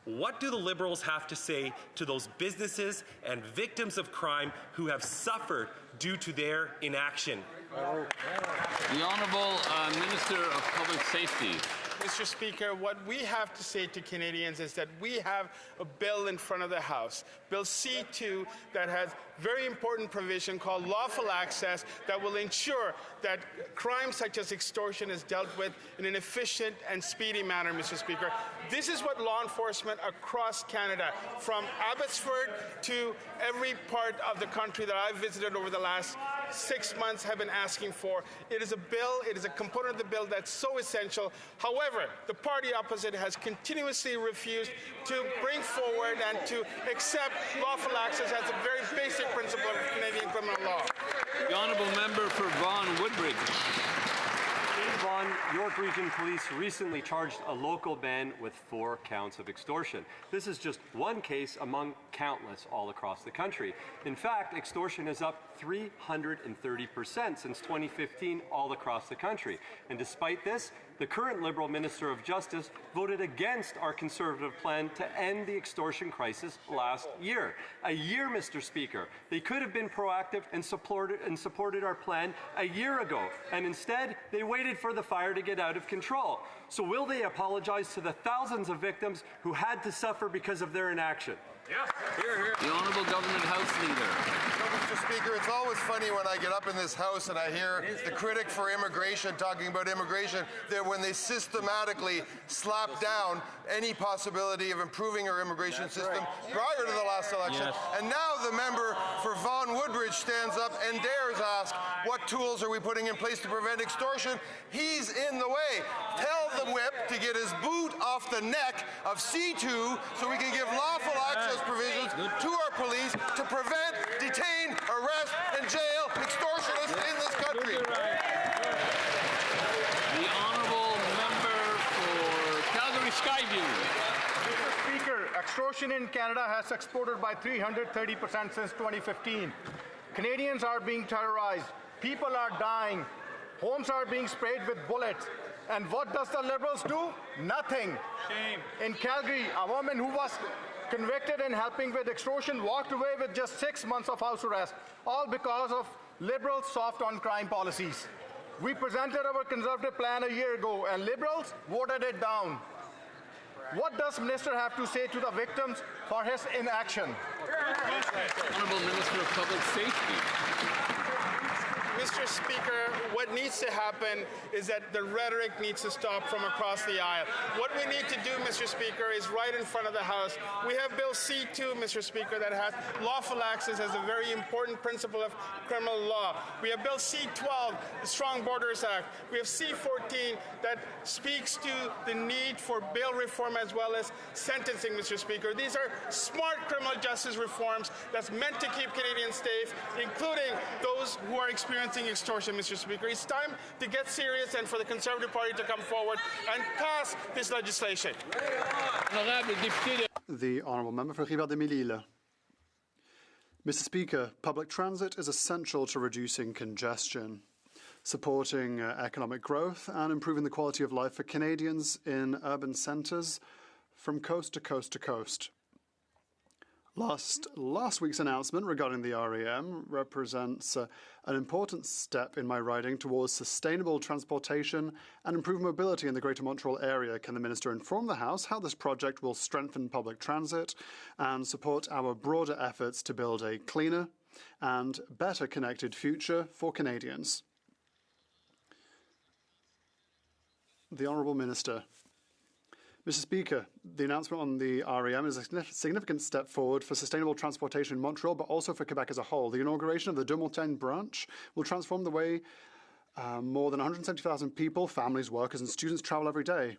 What do the Liberals have to say to those businesses and victims of crime who have suffered due to their inaction? The Honourable Minister of Public Safety. Mr. Speaker, what we have to say to Canadians is that we have a bill in front of the House, Bill C-2, that has very important provision called lawful access that will ensure that crime such as extortion is dealt with in an efficient and speedy manner, Mr. Speaker. This is what law enforcement across Canada, from Abbotsford to every part of the country that I've visited over the last 6 months, have been asking for. It is a bill, it is a component of the bill that's so essential. However, the party opposite has continuously refused to bring forward and to accept lawful access as a very basic principle of Canadian criminal law. The honourable member for Vaughan Woodbridge. In Vaughan, York Region Police recently charged a local man with 4 counts of extortion. This is just one case among countless all across the country. In fact, extortion is up 330% since 2015 all across the country. And despite this, the current Liberal Minister of Justice voted against our Conservative plan to end the extortion crisis last year. A year, Mr. Speaker. They could have been proactive and supported our plan a year ago, and instead they waited for the fire to get out of control. So will they apologize to the thousands of victims who had to suffer because of their inaction? Yes. Hear, hear. The Honourable Government House Leader. Mr. Speaker, it's always funny when I get up in this House and I hear the critic for immigration talking about immigration. There when they systematically slapped down any possibility of improving our immigration system prior to the last election. And now the member for Vaughan Woodbridge stands up and dares ask, what tools are we putting in place to prevent extortion? He's in the way. Tell the whip to get his boot off the neck of C2 so we can give lawful access provisions to our police to prevent, detain, arrest, and jail extortionists in this country. The honourable member for Calgary Skyview. Mr. Speaker, extortion in Canada has exploded by 330% since 2015. Canadians are being terrorized. People are dying. Homes are being sprayed with bullets. And what does the Liberals do? Nothing. Shame. In Calgary, a woman who was convicted in helping with extortion walked away with just 6 months of house arrest, all because of Liberals' soft on crime policies. We presented our Conservative plan a year ago, and Liberals voted it down. What does Minister have to say to the victims for his inaction? Honourable Minister of Public Safety. Mr. Speaker, what needs to happen is that the rhetoric needs to stop from across the aisle. What we need to do, Mr. Speaker, is right in front of the House. We have Bill C2, Mr. Speaker, that has lawful access as a very important principle of criminal law. We have Bill C12, the Strong Borders Act. We have C14 that speaks to the need for bail reform as well as sentencing, Mr. Speaker. These are smart criminal justice reforms that's meant to keep Canadians safe, including those who are experiencing extortion, Mr. Speaker. It's time to get serious and for the Conservative Party to come forward and pass this legislation. The Honourable Member for Riverdale-Mille. Mr. Speaker, public transit is essential to reducing congestion, supporting economic growth and improving the quality of life for Canadians in urban centres from coast to coast to coast. Last week's announcement regarding the REM represents an important step in my riding towards sustainable transportation and improved mobility in the Greater Montreal area. Can the Minister inform the House how this project will strengthen public transit and support our broader efforts to build a cleaner and better connected future for Canadians? The Honourable Minister. Mr. Speaker, the announcement on the REM is a significant step forward for sustainable transportation in Montreal, but also for Quebec as a whole. The inauguration of the Deux Montagnes branch will transform the way more than 170,000 people, families, workers and students travel every day.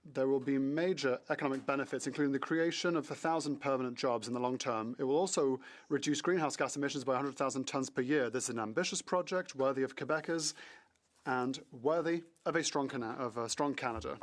There will be major economic benefits, including the creation of 1,000 permanent jobs in the long term. It will also reduce greenhouse gas emissions by 100,000 tonnes per year. This is an ambitious project worthy of Quebecers and worthy of a strong Canada.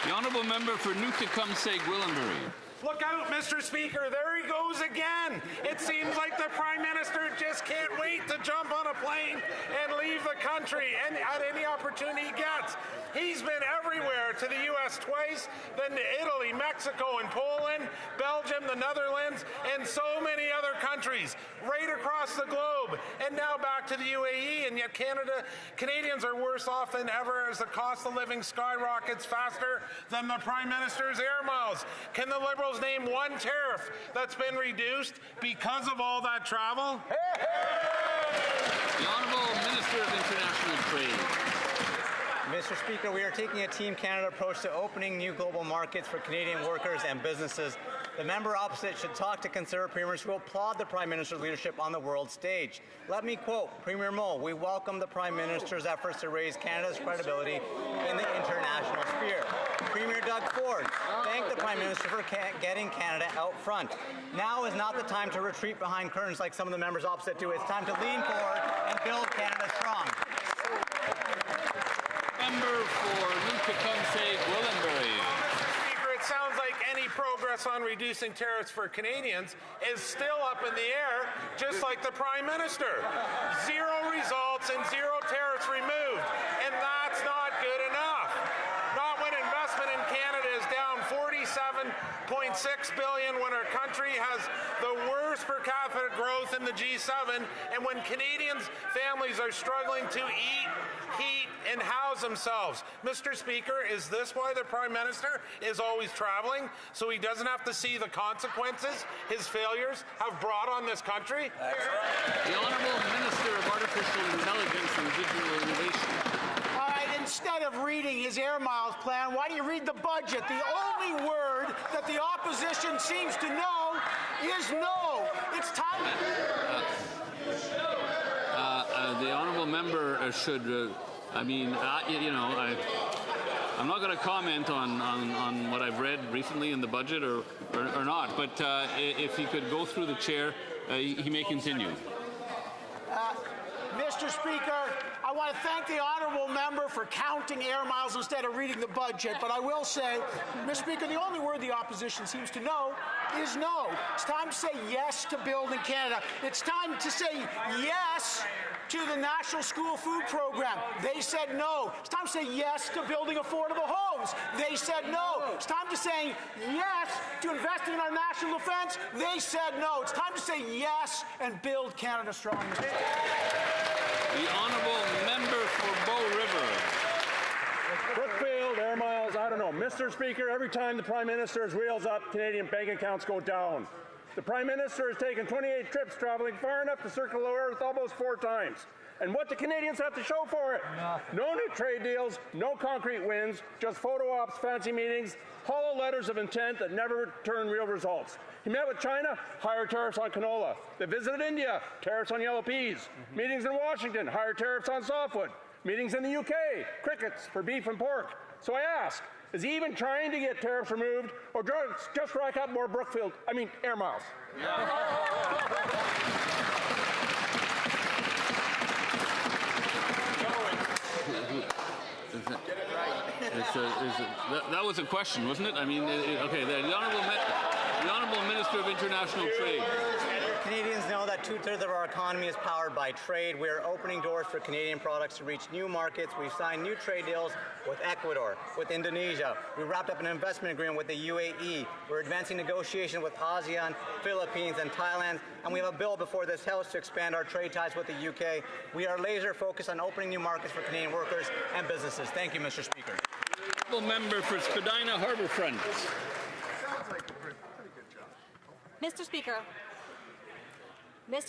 The honourable member for Newt-Tecumseh-Gwillimbury. Look out, Mr. Speaker, there he goes again. It seems like the Prime Minister just can't wait to jump on a plane and leave the country and at any opportunity he gets. He's been everywhere, to the U.S. twice, then to Italy, Mexico, and Poland, Belgium, the Netherlands, and so many other countries, right across the globe, and now back to the UAE, and yet Canadians are worse off than ever as the cost of living skyrockets faster than the Prime Minister's air miles. Can the Liberals name one tariff that's been reduced because of all that travel? The Honourable Minister of International Trade. Mr. Speaker, we are taking a Team Canada approach to opening new global markets for Canadian workers and businesses. The member opposite should talk to Conservative premiers who applaud the Prime Minister's leadership on the world stage. Let me quote Premier Moe, "We welcome the Prime Minister's efforts to raise Canada's credibility in the international sphere." Premier Doug Ford thanked the Prime Minister for getting Canada out front. Now is not the time to retreat behind curtains like some of the members opposite do. It's time to lean forward and build Canada strong. Member for Newt-Tecumseh-Gwillimbury. Speaker, it sounds like any progress on reducing tariffs for Canadians is still up in the air, just like the Prime Minister. Zero results and zero tariffs removed, and that's not good enough. Not when investment in Canada is down $47.6 billion, when our country has the worst per capita growth in the G7, and when Canadians' families are struggling to eat, heat, and house themselves. Mr. Speaker, is this why the Prime Minister is always traveling? So he doesn't have to see the consequences his failures have brought on this country? The Honourable Minister of Artificial Intelligence and Digital Innovation. All right, in instead of reading his air miles plan, why do you read the budget? The only word that the opposition seems to know is no. It's time. The honourable member should. I'm not going to comment on what I've read recently in the budget or not. But if he could go through the chair, he may continue. Mr. Speaker, I want to thank the honourable member for counting air miles instead of reading the budget, but I will say, Mr. Speaker, the only word the opposition seems to know is no. It's time to say yes to building Canada. It's time to say yes to the National School Food Program. They said no. It's time to say yes to building affordable homes. They said no. It's time to say yes to investing in our national defense. They said no. It's time to say yes and build Canada strong. The honourable member for Bow River. Brookfield, air miles, I don't know. Mr. Speaker, every time the Prime Minister's wheels up, Canadian bank accounts go down. The Prime Minister has taken 28 trips traveling far enough to circle the earth almost 4 times. And what do Canadians have to show for it? No new trade deals, no concrete wins, just photo ops, fancy meetings, hollow letters of intent that never return real results. He met with China, higher tariffs on canola. They visited India, tariffs on yellow peas. Meetings in Washington, higher tariffs on softwood. Meetings in the UK, crickets for beef and pork. So I ask, is he even trying to get tariffs removed or just rack up more air miles? That was a question, wasn't it? Okay. The Honourable Minister of International Trade. Canadians know that 2/3 of our economy is powered by trade. We are opening doors for Canadian products to reach new markets. We've signed new trade deals with Ecuador, with Indonesia. We wrapped up an investment agreement with the UAE. We're advancing negotiations with ASEAN, Philippines, and Thailand. And we have a bill before this House to expand our trade ties with the UK. We are laser focused on opening new markets for Canadian workers and businesses. Thank you, Mr. Speaker. Member for Spadina Harbourfront. Mr.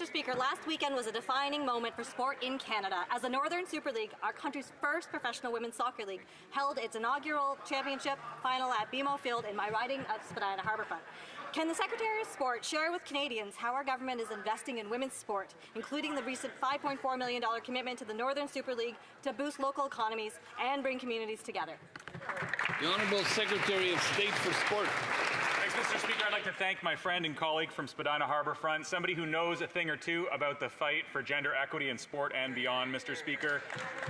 Speaker, last weekend was a defining moment for sport in Canada as the Northern Super League, our country's first professional women's soccer league, held its inaugural championship final at BMO Field in my riding of Spadina Harbourfront. Can the Secretary of Sport share with Canadians how our government is investing in women's sport, including the recent $5.4 million commitment to the Northern Super League to boost local economies and bring communities together? The Honourable Secretary of State for Sport. Thanks, Mr. Speaker. I'd like to thank my friend and colleague from Spadina Harbourfront, somebody who knows a thing or two about the fight for gender equity in sport and beyond, Mr. Speaker.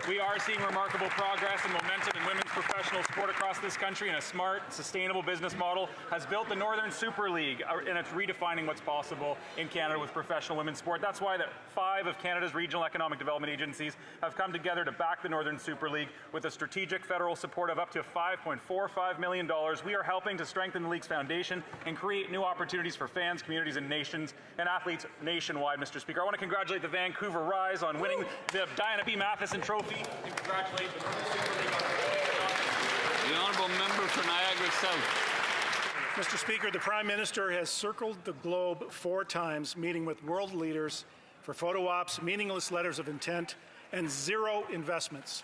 We are seeing remarkable progress and momentum in women's professional sport across this country, and a smart, sustainable business model has built the Northern Super League, and it's redefining what's possible in Canada with professional women's sport. That's why 5 of Canada's regional economic development agencies have come together to back the Northern Super League with a strategic federal support of up to $5.45 million. We are helping to strengthen the league's foundation and create new opportunities for fans, communities, and nations and athletes nationwide, Mr. Speaker. I want to congratulate the Vancouver Rise on winning the Diana B. Matheson Trophy, and congratulate the Super League on the honourable member for Niagara South. Mr. Speaker, the Prime Minister has circled the globe 4 times, meeting with world leaders for photo ops, meaningless letters of intent, and 0 investments.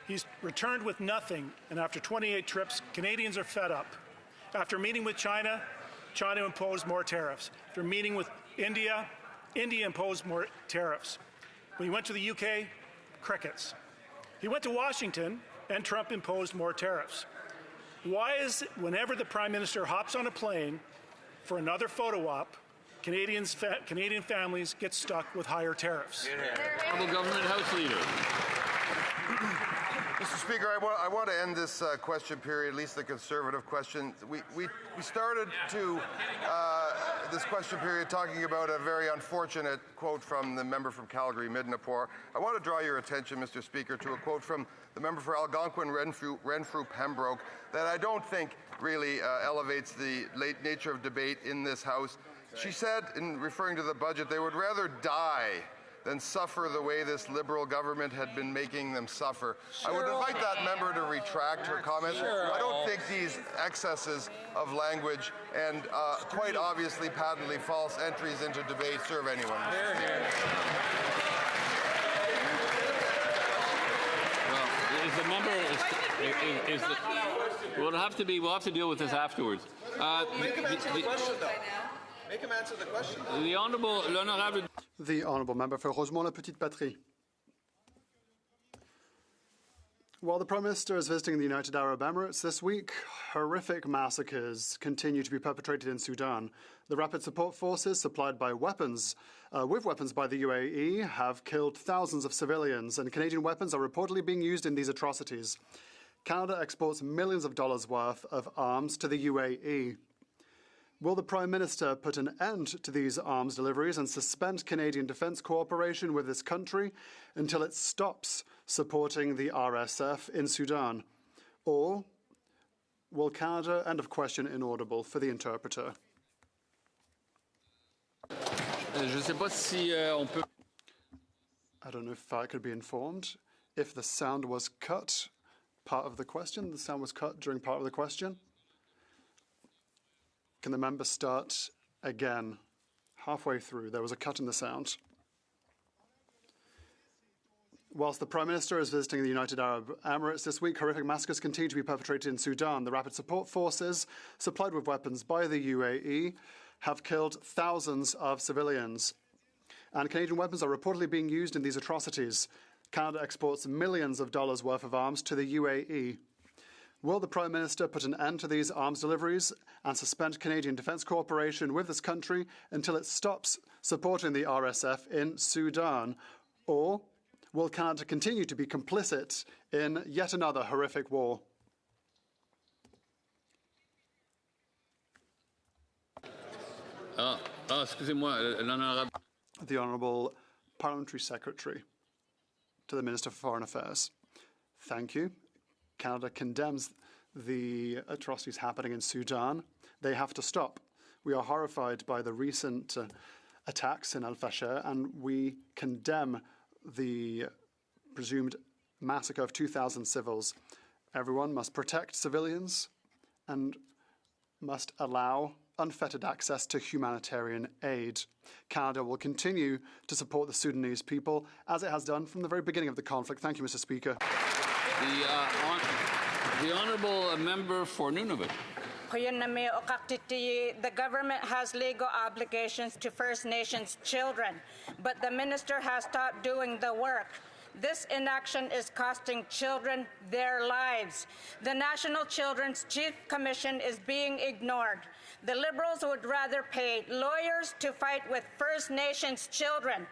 He's returned with nothing, and after 28 trips, Canadians are fed up. After meeting with China, China imposed more tariffs. After meeting with India, India imposed more tariffs. When he went to the UK, crickets. He went to Washington, and Trump imposed more tariffs. Why is it whenever the Prime Minister hops on a plane for another photo op, Canadian families get stuck with higher tariffs? Honourable Government House Leader. Mr. Speaker, I want to end this question period, at least the Conservative question. We started this question period talking about a very unfortunate quote from the member from Calgary, Midnapore. I want to draw your attention, Mr. Speaker, to a quote from the member for Algonquin, Renfrew, Pembroke, that I don't think really elevates the late nature of debate in this House. She said, in referring to the budget, they would rather die than suffer the way this Liberal government had been making them suffer. I would invite that member to retract her comments. I don't think these excesses of language and quite obviously patently false entries into debate serve anyone. Well, the member is we'll have to deal with this afterwards. Make him answer the question, though. Make him answer the question. The Honourable Member for Rosemont-la-Petite-Patrie. While the Prime Minister is visiting the United Arab Emirates this week, horrific massacres continue to be perpetrated in Sudan. The Rapid Support Forces, supplied by weapons by the UAE, have killed thousands of civilians, and Canadian weapons are reportedly being used in these atrocities. Canada exports millions of dollars worth of arms to the UAE. Will the Prime Minister put an end to these arms deliveries and suspend Canadian defence cooperation with this country until it stops supporting the RSF in Sudan? Or will Canada... End of question inaudible for the interpreter. Je sais pas si on peut... I don't know if I could be informed. If the sound was cut, part of the question, the sound was cut during part of the question. Can the member start again? Halfway through, there was a cut in the sound. Whilst the Prime Minister is visiting the United Arab Emirates this week, horrific massacres continue to be perpetrated in Sudan. The Rapid Support Forces, supplied with weapons by the UAE, have killed thousands of civilians. And Canadian weapons are reportedly being used in these atrocities. Canada exports millions of dollars worth of arms to the UAE. Will the Prime Minister put an end to these arms deliveries and suspend Canadian defence cooperation with this country until it stops supporting the RSF in Sudan? Or will Canada continue to be complicit in yet another horrific war? Excusez-moi, the Honourable Parliamentary Secretary to the Minister for Foreign Affairs. Thank you. Canada condemns the atrocities happening in Sudan. They have to stop. We are horrified by the recent attacks in Al-Fasher, and we condemn the presumed massacre of 2,000 civils. Everyone must protect civilians and must allow unfettered access to humanitarian aid. Canada will continue to support the Sudanese people, as it has done from the very beginning of the conflict. Thank you, Mr. Speaker. The Honourable Member for Nunavut. The government has legal obligations to First Nations children, but the minister has stopped doing the work. This inaction is costing children their lives. The National Children's Chief Commission is being ignored. The Liberals would rather pay lawyers to fight with First Nations children.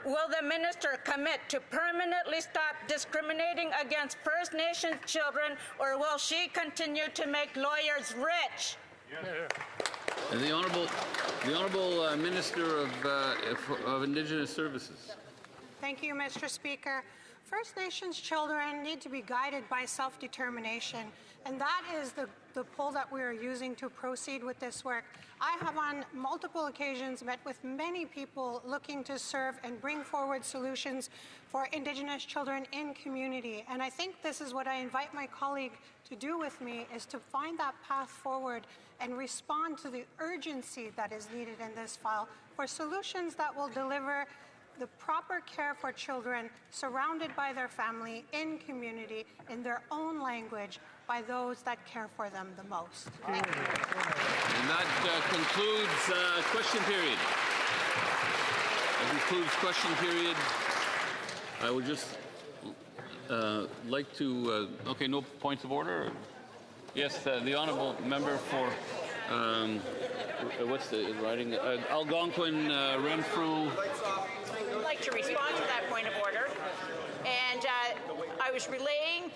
Will the minister commit to permanently stop discriminating against First Nations children, or will she continue to make lawyers rich? And the Honourable Minister of Indigenous Services. Thank you, Mr. Speaker. First Nations children need to be guided by self-determination, and that is the pull that we are using to proceed with this work. I have on multiple occasions met with many people looking to serve and bring forward solutions for Indigenous children in community, and I think this is what I invite my colleague to do with me, is to find that path forward and respond to the urgency that is needed in this file for solutions that will deliver the proper care for children surrounded by their family, in community, in their own language, by those that care for them the most. Thank you. And that concludes question period. That concludes question period. I would just like to... okay, no points of order? Yes, the Honourable Member for... what's the writing? Algonquin, Renfrew... I'd like to respond to that point of order. And I was relaying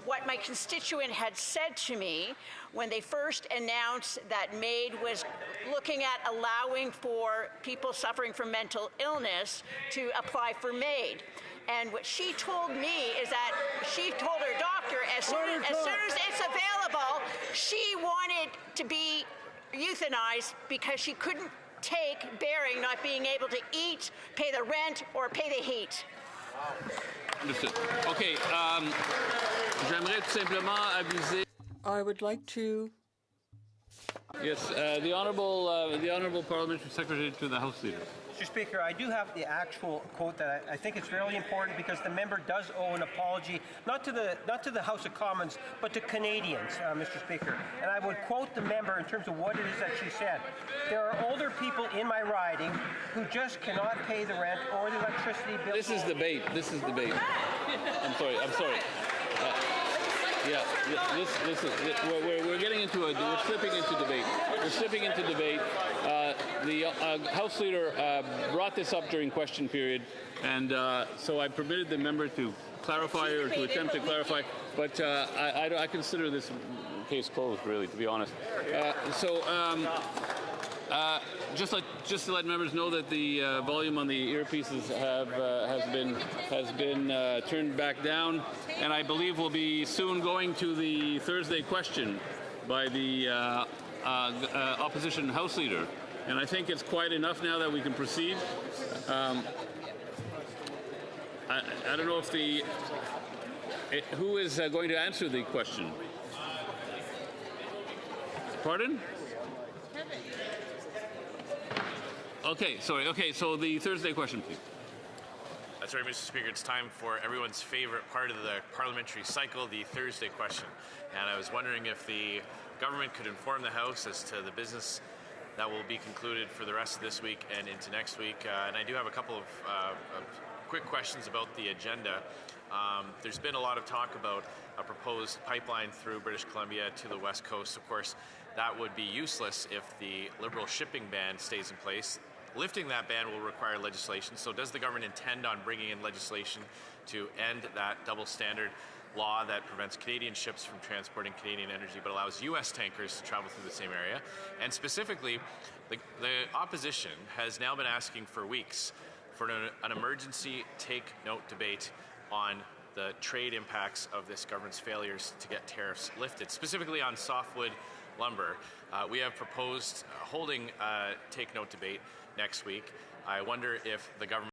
what my constituent had said to me when they first announced that MAID was looking at allowing for people suffering from mental illness to apply for MAID. And what she told me is that she told her doctor as soon as it's available, she wanted to be euthanized because she couldn't take bearing not being able to eat, pay the rent, or pay the heat. Understood. Okay. J'aimerais tout simplement aviser. I would like to Yes, the honourable Parliamentary Secretary to the House Leader. Mr. Speaker, I do have the actual quote that I think it's really important because the member does owe an apology not to the House of Commons but to Canadians, Mr. Speaker. And I would quote the member in terms of what it is that she said. There are older people in my riding who just cannot pay the rent or the electricity bill. This is debate. This is debate. I'm sorry. We're getting into we're slipping into debate. We're slipping into debate. The House Leader brought this up during question period, and so I permitted the member to clarify or to attempt to clarify, but I consider this case closed, really, to be honest. Just to let members know that the volume on the earpieces has been turned back down, and I believe we'll be soon going to the Thursday question by the opposition House Leader, and I think it's quite enough now that we can proceed. I don't know if who is going to answer the question. Pardon? Okay, sorry. Okay, so the Thursday question, please. That's right, Mr. Speaker. It's time for everyone's favorite part of the parliamentary cycle, the Thursday question. And I was wondering if the government could inform the House as to the business that will be concluded for the rest of this week and into next week. And I do have a couple of quick questions about the agenda. There's been a lot of talk about a proposed pipeline through British Columbia to the West Coast. Of course, that would be useless if the Liberal shipping ban stays in place. Lifting that ban will require legislation. So does the government intend on bringing in legislation to end that double standard law that prevents Canadian ships from transporting Canadian energy but allows U.S. tankers to travel through the same area? And specifically, the opposition has now been asking for weeks for an emergency take-note debate on the trade impacts of this government's failures to get tariffs lifted, specifically on softwood lumber. We have proposed holding a take-note debate next week. I wonder if the government